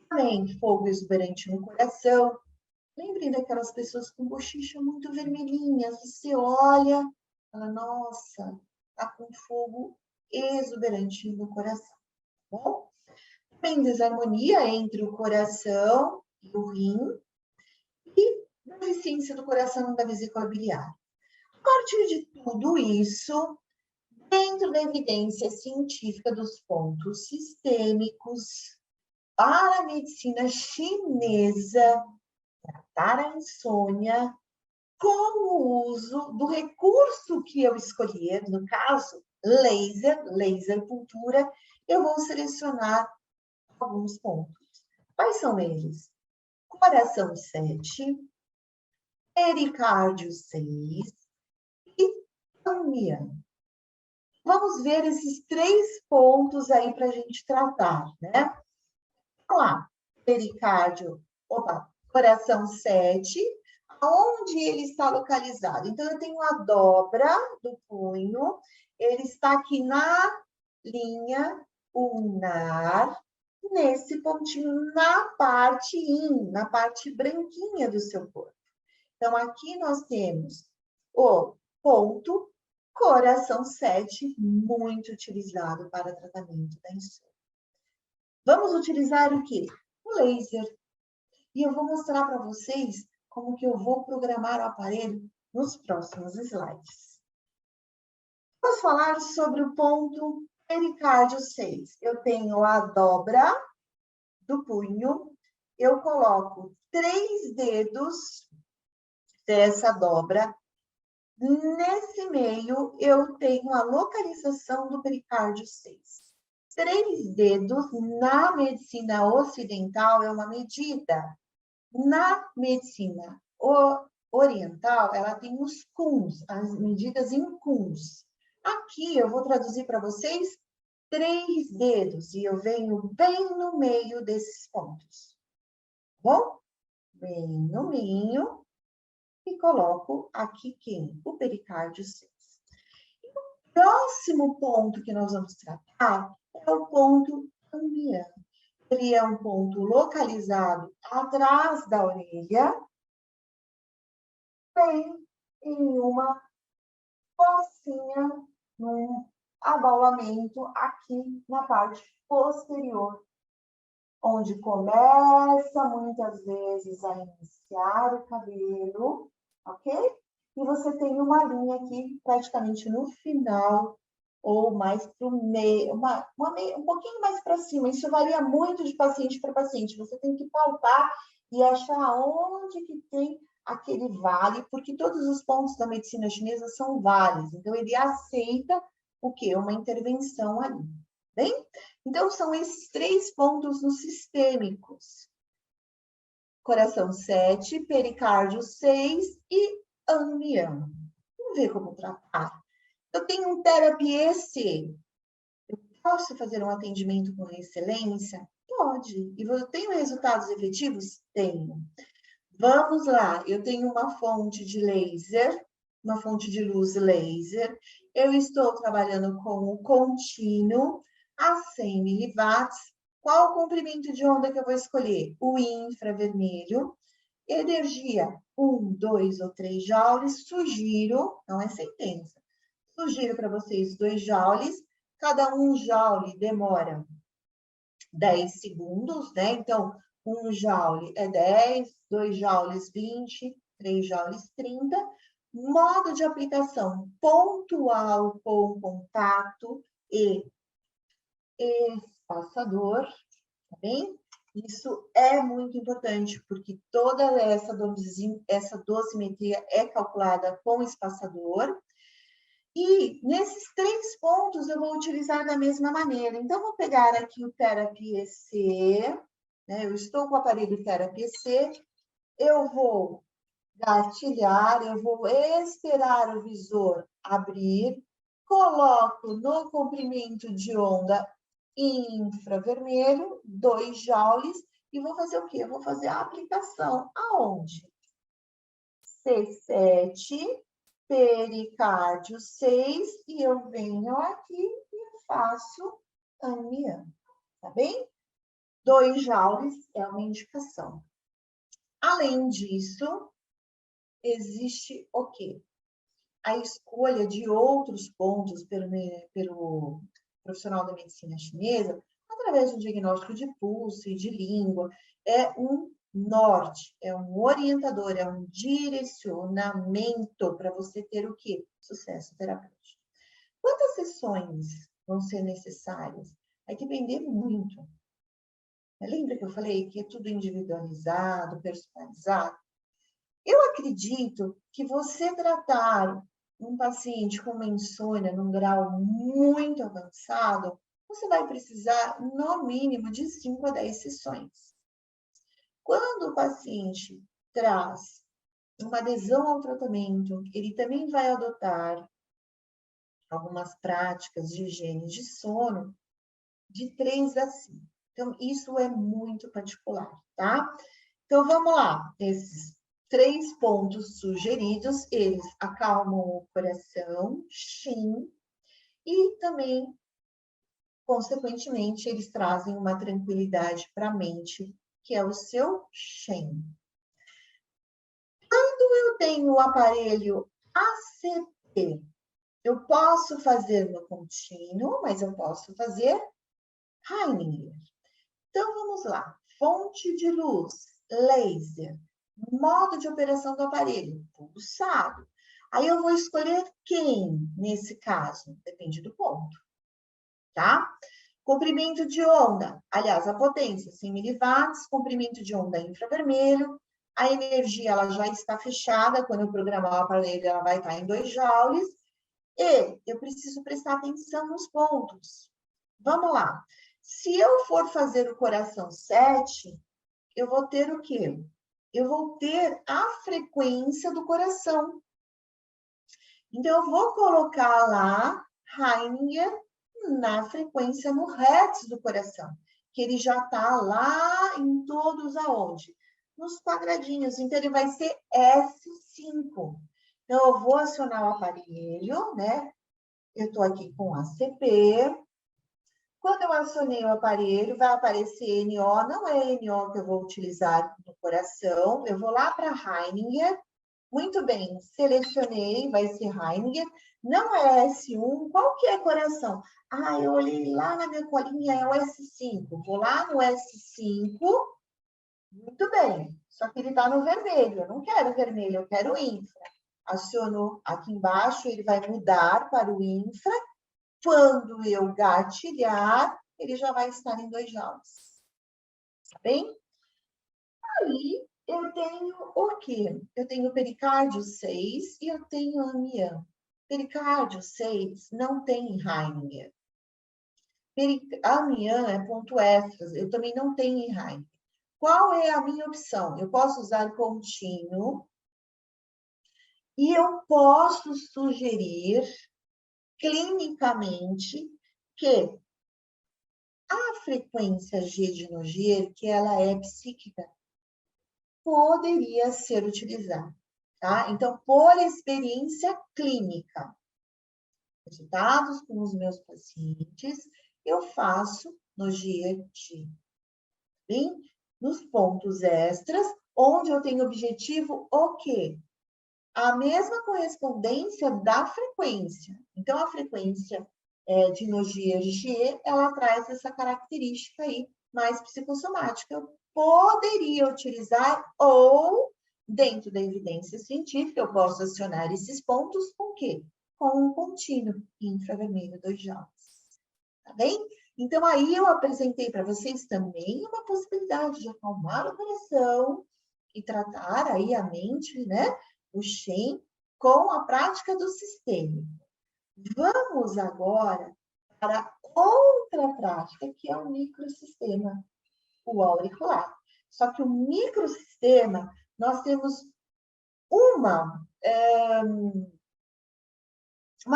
Também fogo exuberante no coração. Lembrem daquelas pessoas com bochecha muito vermelhinhas. Você olha, fala, nossa, tá com fogo exuberante no coração. Bom, tem desarmonia entre o coração e o rim e deficiência do coração da vesícula biliar. A partir de tudo isso, dentro da evidência científica dos pontos sistêmicos, para a medicina chinesa, tratar a insônia com o uso do recurso que eu escolher, no caso, laser puntura, eu vou selecionar alguns pontos. Quais são eles? Coração 7, pericárdio 6 e pulmão. Vamos ver esses 3 pontos aí para a gente tratar, né? Vamos lá. Pericárdio, coração 7, onde ele está localizado? Então, eu tenho a dobra do punho, ele está aqui na linha ulnar, nesse pontinho, na parte yin, na parte branquinha do seu corpo. Então, aqui nós temos o ponto coração 7, muito utilizado para tratamento da insônia. Vamos utilizar o quê? O laser. E eu vou mostrar para vocês como que eu vou programar o aparelho nos próximos slides. Vamos falar sobre o ponto pericárdio 6. Eu tenho a dobra do punho, eu coloco 3 dedos dessa dobra. Nesse meio, eu tenho a localização do pericárdio 6. 3 dedos na medicina ocidental é uma medida. Na medicina oriental, ela tem os kuns, as medidas em kuns. Aqui eu vou traduzir para vocês 3 dedos e eu venho bem no meio desses pontos. Bom? Bem no meio e coloco aqui quem? O pericárdio 6. E o próximo ponto que nós vamos tratar é o ponto cambiano. Ele é um ponto localizado atrás da orelha, bem em uma focinha, num abaulamento aqui na parte posterior, onde começa muitas vezes a iniciar o cabelo, ok? E você tem uma linha aqui praticamente no final, ou mais para o meio, um pouquinho mais para cima. Isso varia muito de paciente para paciente. Você tem que palpar e achar onde que tem aquele vale, porque todos os pontos da medicina chinesa são vales. Então, ele aceita o quê? Uma intervenção ali. Bem? Então, são esses 3 pontos nos sistêmicos. Coração 7, pericárdio 6 e amiano. Vamos ver como tratar. Eu tenho um terapia EC. Eu posso fazer um atendimento com excelência? Pode. E eu tenho resultados efetivos? Tenho. Vamos lá. Eu tenho uma fonte de laser, uma fonte de luz laser. Eu estou trabalhando com o contínuo a 100 miliwatts. Qual o comprimento de onda que eu vou escolher? O infravermelho. Energia 1, 2 ou 3 joules. Sugiro, não é sentença, sugiro para vocês 2 joules. Cada 1 joule demora 10 segundos, né? Então, 1 joule é 10, 2 joules 20, 3 joules 30. Modo de aplicação pontual com contato e espaçador, tá bem? Isso é muito importante, porque toda essa dosimetria é calculada com espaçador. E nesses 3 pontos eu vou utilizar da mesma maneira. Então, vou pegar aqui o Therapy EC, né? Eu estou com o aparelho Therapy EC, eu vou gatilhar, eu vou esperar o visor abrir, coloco no comprimento de onda infravermelho, 2 joules, e vou fazer o quê? Eu vou fazer a aplicação aonde? C7, pericárdio 6, e eu venho aqui e faço amiano, tá bem? 2 joules é uma indicação. Além disso, existe o quê? A escolha de outros pontos pelo profissional da medicina chinesa, através do diagnóstico de pulso e de língua, é um norte, é um orientador, é um direcionamento para você ter o quê? Sucesso terapêutico. Quantas sessões vão ser necessárias? Vai depender muito. Lembra que eu falei que é tudo individualizado, personalizado? Eu acredito que você tratar um paciente com uma insônia num grau muito avançado, você vai precisar, no mínimo, de 5 a 10 sessões. Quando o paciente traz uma adesão ao tratamento, ele também vai adotar algumas práticas de higiene de sono de 3 a 5. Então, isso é muito particular, tá? Então, vamos lá. Esses 3 pontos sugeridos, eles acalmam o coração, Shin, e também, consequentemente, eles trazem uma tranquilidade para a mente, que é o seu Shen. Quando eu tenho o aparelho ACP, eu posso fazer no contínuo, mas eu posso fazer Heininger. Então, vamos lá. Fonte de luz, laser. Modo de operação do aparelho, pulsado. Aí eu vou escolher quem, nesse caso? Depende do ponto, tá? Comprimento de onda, aliás, a potência, 100 miliwatts, comprimento de onda infravermelho. A energia, ela já está fechada, quando eu programar o aparelho, ela vai estar em 2 joules. E eu preciso prestar atenção nos pontos. Vamos lá. Se eu for fazer o coração 7, eu vou ter o quê? Eu vou ter a frequência do coração. Então, eu vou colocar lá Heininger na frequência, no hertz do coração, que ele já está lá em todos aonde? Nos quadradinhos. Então, ele vai ser S5. Então, eu vou acionar o aparelho, né? Eu estou aqui com ACP. Quando eu acionei o aparelho, vai aparecer NO, não é NO que eu vou utilizar no coração, eu vou lá para Heininger, muito bem, selecionei, vai ser Heininger, não é S1, qual que é coração? Ah, eu olhei lá na minha colinha, é o S5, vou lá no S5, muito bem, só que ele está no vermelho, eu não quero vermelho, eu quero infra. Aciono aqui embaixo, ele vai mudar para o infra, Quando eu gatilhar, ele já vai estar em 2 joules. Tá bem? Aí, eu tenho o quê? Eu tenho pericárdio 6 e eu tenho amião. Pericárdio 6 não tem Heininger. Amião é ponto extra, eu também não tenho Heininger. Qual é a minha opção? Eu posso usar contínuo e eu posso sugerir clinicamente que a frequência G de Nogier, que ela é psíquica, poderia ser utilizada, tá? Então, por experiência clínica, resultados com os meus pacientes, eu faço Nogier G. Bem, nos pontos extras, onde eu tenho objetivo o quê? A mesma correspondência da frequência. Então, a frequência de Nogier G, ela traz essa característica aí mais psicossomática. Eu poderia utilizar ou, dentro da evidência científica, eu posso acionar esses pontos com o quê? Com um contínuo infravermelho 2 joules. Tá bem? Então, aí eu apresentei para vocês também uma possibilidade de acalmar o coração e tratar aí a mente, né? O Shen, com a prática do sistêmico. Vamos agora para outra prática, que é o microsistema, o auricular. Só que o microsistema, nós temos uma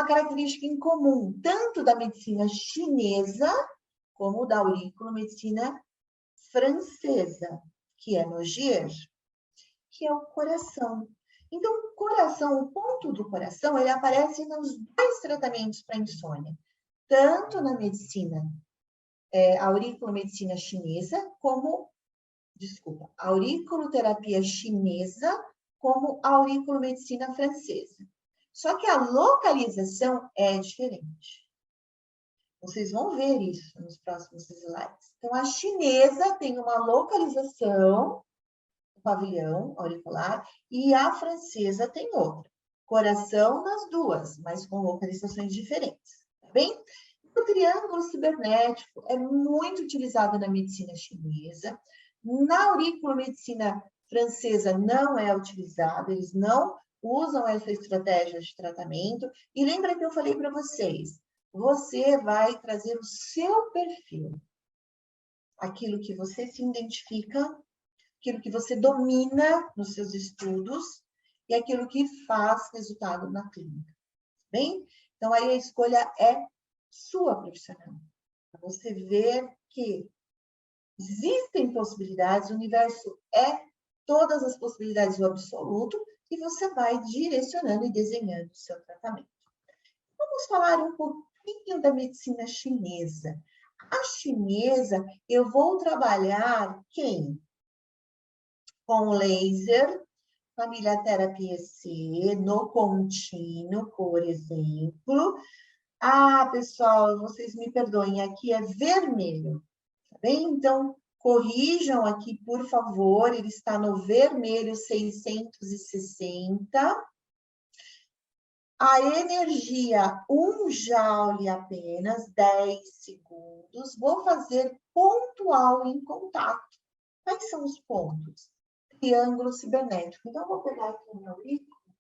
característica em comum, tanto da medicina chinesa, como da auriculomedicina francesa, que é Nogier, que é o coração. Então, o coração, o ponto do coração, ele aparece nos 2 tratamentos para insônia, tanto na medicina, auriculomedicina chinesa, auriculoterapia chinesa, como auriculomedicina francesa. Só que a localização é diferente. Vocês vão ver isso nos próximos slides. Então, a chinesa tem uma localização, pavilhão auricular, e a francesa tem outra. Coração nas duas, mas com localizações diferentes. Tá bem? O triângulo cibernético é muito utilizado na medicina chinesa. Na auriculomedicina francesa não é utilizado, eles não usam essa estratégia de tratamento. E lembra que eu falei para vocês, você vai trazer o seu perfil, aquilo que você se identifica, aquilo que você domina nos seus estudos e aquilo que faz resultado na clínica. Bem? Então, aí a escolha é sua, profissional. Você ver que existem possibilidades, o universo é todas as possibilidades do absoluto e você vai direcionando e desenhando o seu tratamento. Vamos falar um pouquinho da medicina chinesa. A chinesa, eu vou trabalhar quem? Com laser, família terapia C, no contínuo, por exemplo. Ah, pessoal, vocês me perdoem, aqui é vermelho, tá bem? Então, corrijam aqui, por favor, ele está no vermelho 660. A energia, 1 joule apenas, 10 segundos. Vou fazer pontual em contato. Quais são os pontos? Triângulo cibernético. Então, vou pegar aqui o meu ícone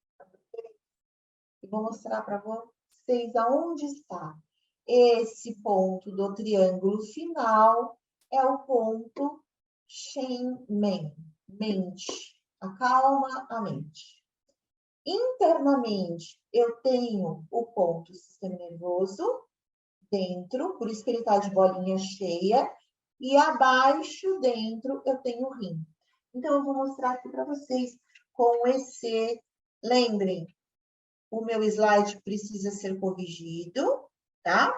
e vou mostrar para vocês aonde está. Esse ponto do triângulo final é o ponto Shen Men, mente. Acalma a mente. Internamente, eu tenho o ponto sistema nervoso, dentro, por isso que ele está de bolinha cheia, e abaixo, dentro, eu tenho o rim. Então, eu vou mostrar aqui para vocês com esse... Lembrem, o meu slide precisa ser corrigido, tá?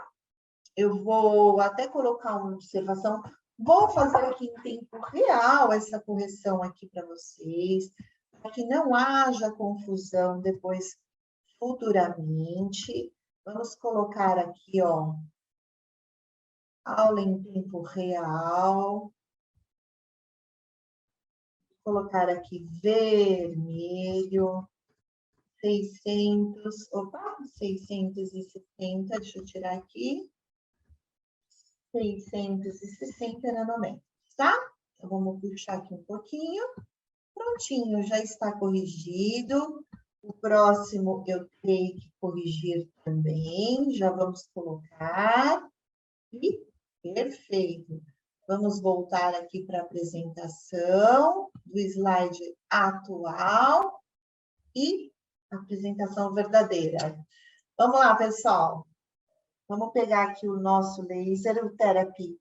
Eu vou até colocar uma observação. Vou fazer aqui em tempo real essa correção aqui para vocês, para que não haja confusão depois, futuramente. Vamos colocar aqui, ó, aula em tempo real. Vou colocar aqui vermelho, 660, deixa eu tirar aqui. 660 nanômetros, tá? Então, vamos puxar aqui um pouquinho. Prontinho, já está corrigido. O próximo eu tenho que corrigir também. Já vamos colocar. E perfeito. Vamos voltar aqui para a apresentação do slide atual e apresentação verdadeira. Vamos lá, pessoal. Vamos pegar aqui o nosso laser, o Therapy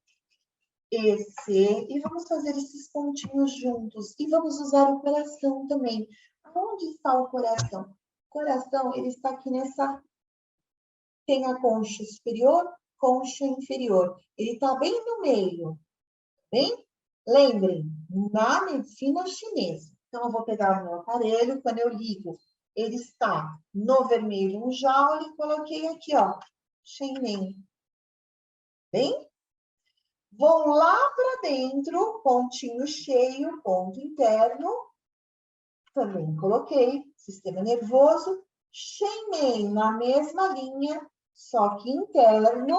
EC, e vamos fazer esses pontinhos juntos. E vamos usar o coração também. Onde está o coração? O coração, ele está aqui nessa... Tem a concha superior, concha inferior. Ele está bem no meio. Bem? Lembrem, na medicina chinesa. Então, eu vou pegar o meu aparelho, quando eu ligo, ele está no vermelho, um joule, e coloquei aqui, ó, Shenmen. Bem? Vou lá para dentro, pontinho cheio, ponto interno. Também coloquei, sistema nervoso. Shenmen na mesma linha, só que interno.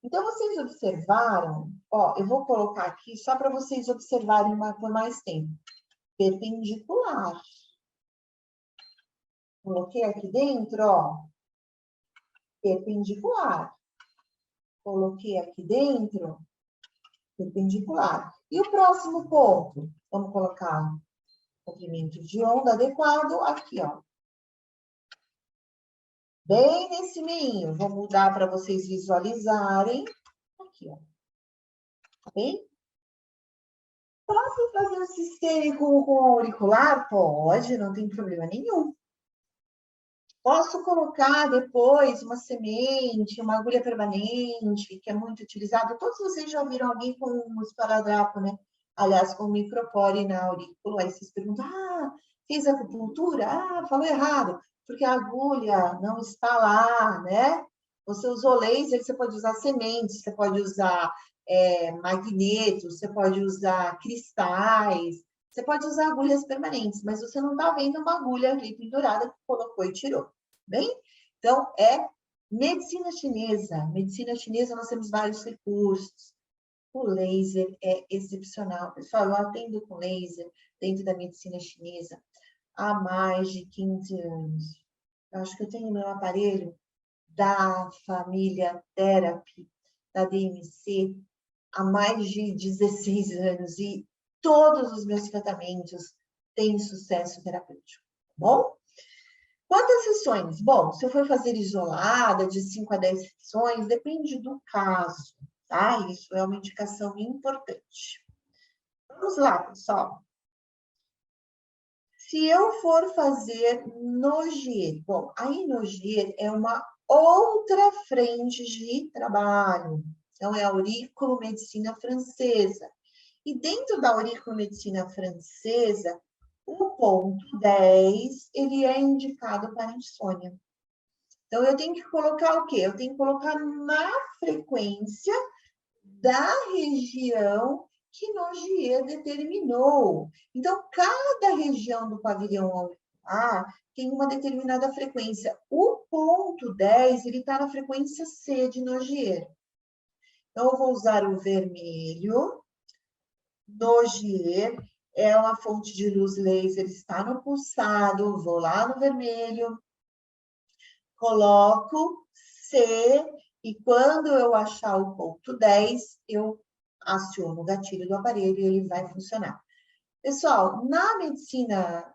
Então, vocês observaram, ó, eu vou colocar aqui só para vocês observarem por mais tempo. Perpendicular. Coloquei aqui dentro, ó, perpendicular. Coloquei aqui dentro, perpendicular. E o próximo ponto? Vamos colocar comprimento de onda adequado aqui, ó. Bem nesse meio. Vou mudar para vocês visualizarem. Aqui, ó. Tá bem? Posso fazer o sistema com auricular? Pode, não tem problema nenhum. Posso colocar depois uma semente, uma agulha permanente, que é muito utilizado. Todos vocês já viram alguém com um esparadrapo, né? Aliás, com micropore na aurícula. Aí vocês perguntam, fez acupuntura? Falou errado, porque a agulha não está lá, né? Você usou laser, você pode usar sementes, você pode usar magnetos, você pode usar cristais, você pode usar agulhas permanentes, mas você não está vendo uma agulha ali pendurada que colocou e tirou, bem? Então, é medicina chinesa. Medicina chinesa, nós temos vários recursos. O laser é excepcional. Pessoal, eu atendo com laser dentro da medicina chinesa há mais de 15 anos. Eu acho que eu tenho meu aparelho da família Therapy, da DMC, há mais de 16 anos. E todos os meus tratamentos têm sucesso terapêutico, tá bom? Quantas sessões? Bom, se eu for fazer isolada, de 5 a 10 sessões, depende do caso, tá? Isso é uma indicação importante. Vamos lá, pessoal. Se eu for fazer Nogier, bom, a Nogier é uma outra frente de trabalho. Então, é a auriculomedicina francesa. E dentro da auriculomedicina francesa, o ponto 10, ele é indicado para insônia. Então, eu tenho que colocar o quê? Eu tenho que colocar na frequência da região que Nogier determinou. Então, cada região do pavilhão auricular tem uma determinada frequência. O ponto 10, ele está na frequência C de Nogier. Então, eu vou usar o vermelho. Nogier é uma fonte de luz laser, está no pulsado, vou lá no vermelho, coloco C, e quando eu achar o ponto 10, eu aciono o gatilho do aparelho e ele vai funcionar. Pessoal, na medicina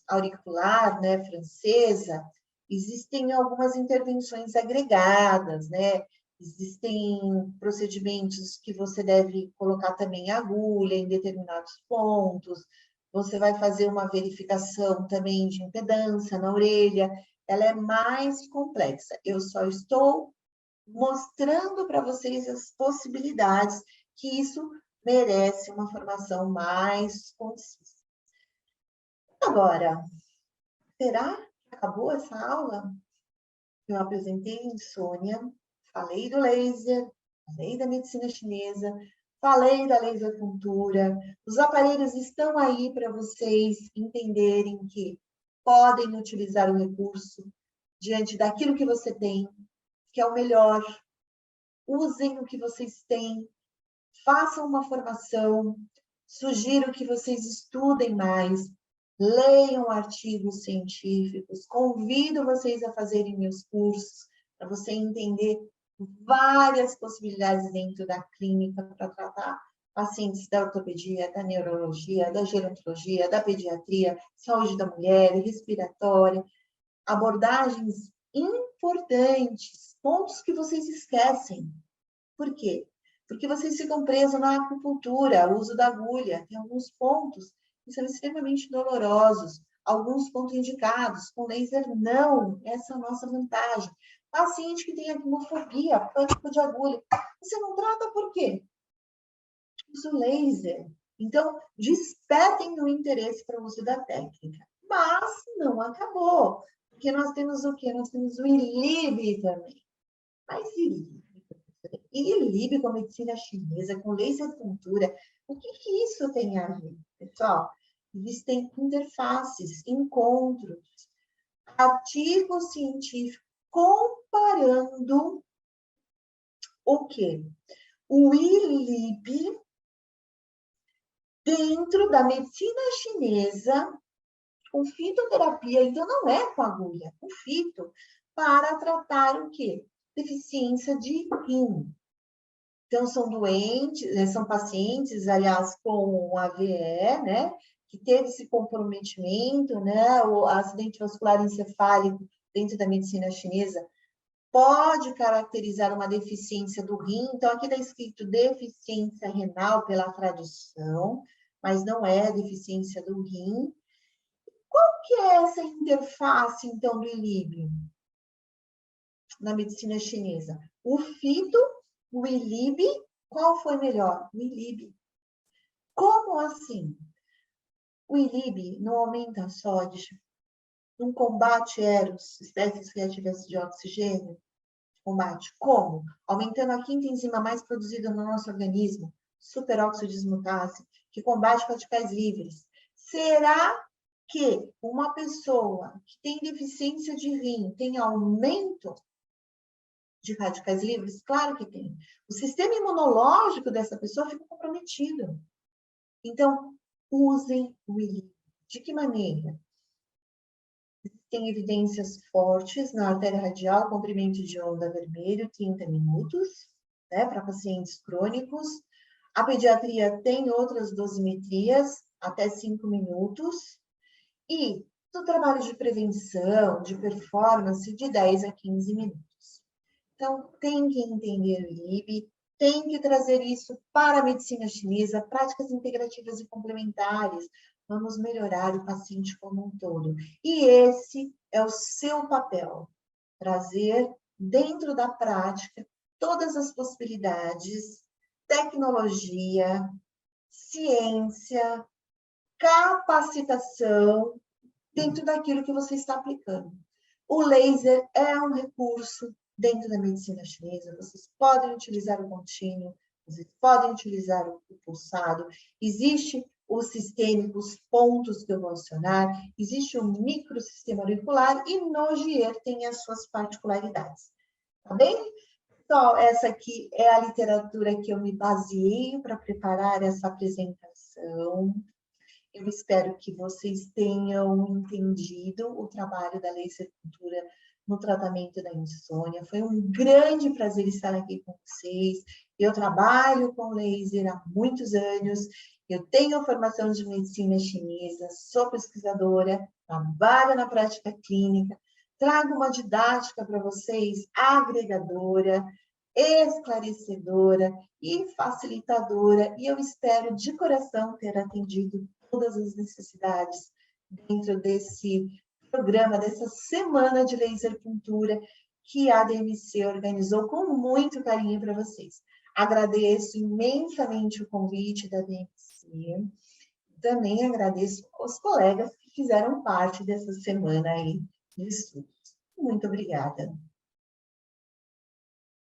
auricular, né, francesa, existem algumas intervenções agregadas, né? Existem procedimentos que você deve colocar também agulha em determinados pontos. Você vai fazer uma verificação também de impedância na orelha. Ela é mais complexa. Eu só estou mostrando para vocês as possibilidades que isso merece uma formação mais concisa. Agora, será que acabou essa aula? Eu apresentei insônia, falei do laser, falei da medicina chinesa, falei da laserpuntura, os aparelhos estão aí para vocês entenderem que podem utilizar o recurso diante daquilo que você tem, que é o melhor. Usem o que vocês têm, façam uma formação, sugiro que vocês estudem mais, leiam artigos científicos, convido vocês a fazerem meus cursos, para você entender várias possibilidades dentro da clínica para tratar pacientes da ortopedia, da neurologia, da gerontologia, da pediatria, saúde da mulher, respiratória, abordagens importantes, pontos que vocês esquecem. Por quê? Porque vocês ficam presos na acupuntura, o uso da agulha. Tem alguns pontos que são extremamente dolorosos, alguns contraindicados. Com laser, não. Essa é a nossa vantagem. Paciente que tem acnofobia, pânico de agulha, você não trata por quê? Usa o laser. Então, despertem o interesse para o uso da técnica. Mas não acabou. Porque nós temos o quê? Nós temos o ILIB também. Mas ILIB com a medicina chinesa, com laserpuntura, o que isso tem a ver, pessoal? Existem interfaces, encontros, artigos científicos comparando o quê? O ILIB dentro da medicina chinesa com fitoterapia, então não é com agulha, com fito, para tratar o quê? Deficiência de rim. Então, são doentes, são pacientes, aliás, com AVE, né? Que teve esse comprometimento, né? O acidente vascular encefálico dentro da medicina chinesa pode caracterizar uma deficiência do rim. Então, aqui está escrito deficiência renal pela tradução, mas não é deficiência do rim. Qual que é essa interface, então, do ILIB na medicina chinesa? O fito, o ILIB, qual foi melhor? O ILIB. Como assim? O ILIB não aumenta a sódio, não combate EROS, espécies reativas de oxigênio, combate. Como? Aumentando a quinta enzima mais produzida no nosso organismo, superóxido dismutase, que combate radicais livres. Será que uma pessoa que tem deficiência de rim tem aumento de radicais livres? Claro que tem. O sistema imunológico dessa pessoa fica comprometido. Então, usem o ILIB. De que maneira? Tem evidências fortes na artéria radial, comprimento de onda vermelho, 30 minutos, né, para pacientes crônicos. A pediatria tem outras dosimetrias, até 5 minutos. E do trabalho de prevenção, de performance, de 10 a 15 minutos. Então, tem que entender o ILIB, tem que trazer isso para a medicina chinesa, práticas integrativas e complementares. Vamos melhorar o paciente como um todo. E esse é o seu papel, trazer dentro da prática todas as possibilidades, tecnologia, ciência, capacitação, dentro daquilo que você está aplicando. O laser é um recurso dentro da medicina chinesa. Vocês podem utilizar o contínuo, vocês podem utilizar o pulsado. Existe o sistêmico, os pontos que eu vou acionar. Existe o microsistema auricular e no GIER tem as suas particularidades. Tá bem? Então, essa aqui é a literatura que eu me baseei para preparar essa apresentação. Eu espero que vocês tenham entendido o trabalho da laserpuntura no tratamento da insônia. Foi um grande prazer estar aqui com vocês. Eu trabalho com laser há muitos anos. Eu tenho formação de medicina chinesa, sou pesquisadora, trabalho na prática clínica, trago uma didática para vocês agregadora, esclarecedora e facilitadora. E eu espero de coração ter atendido todas as necessidades dentro desse programa, dessa semana de laserpuntura que a DMC organizou com muito carinho para vocês. Agradeço imensamente o convite da DMC. Também agradeço aos colegas que fizeram parte dessa semana aí de estudos. Muito obrigada.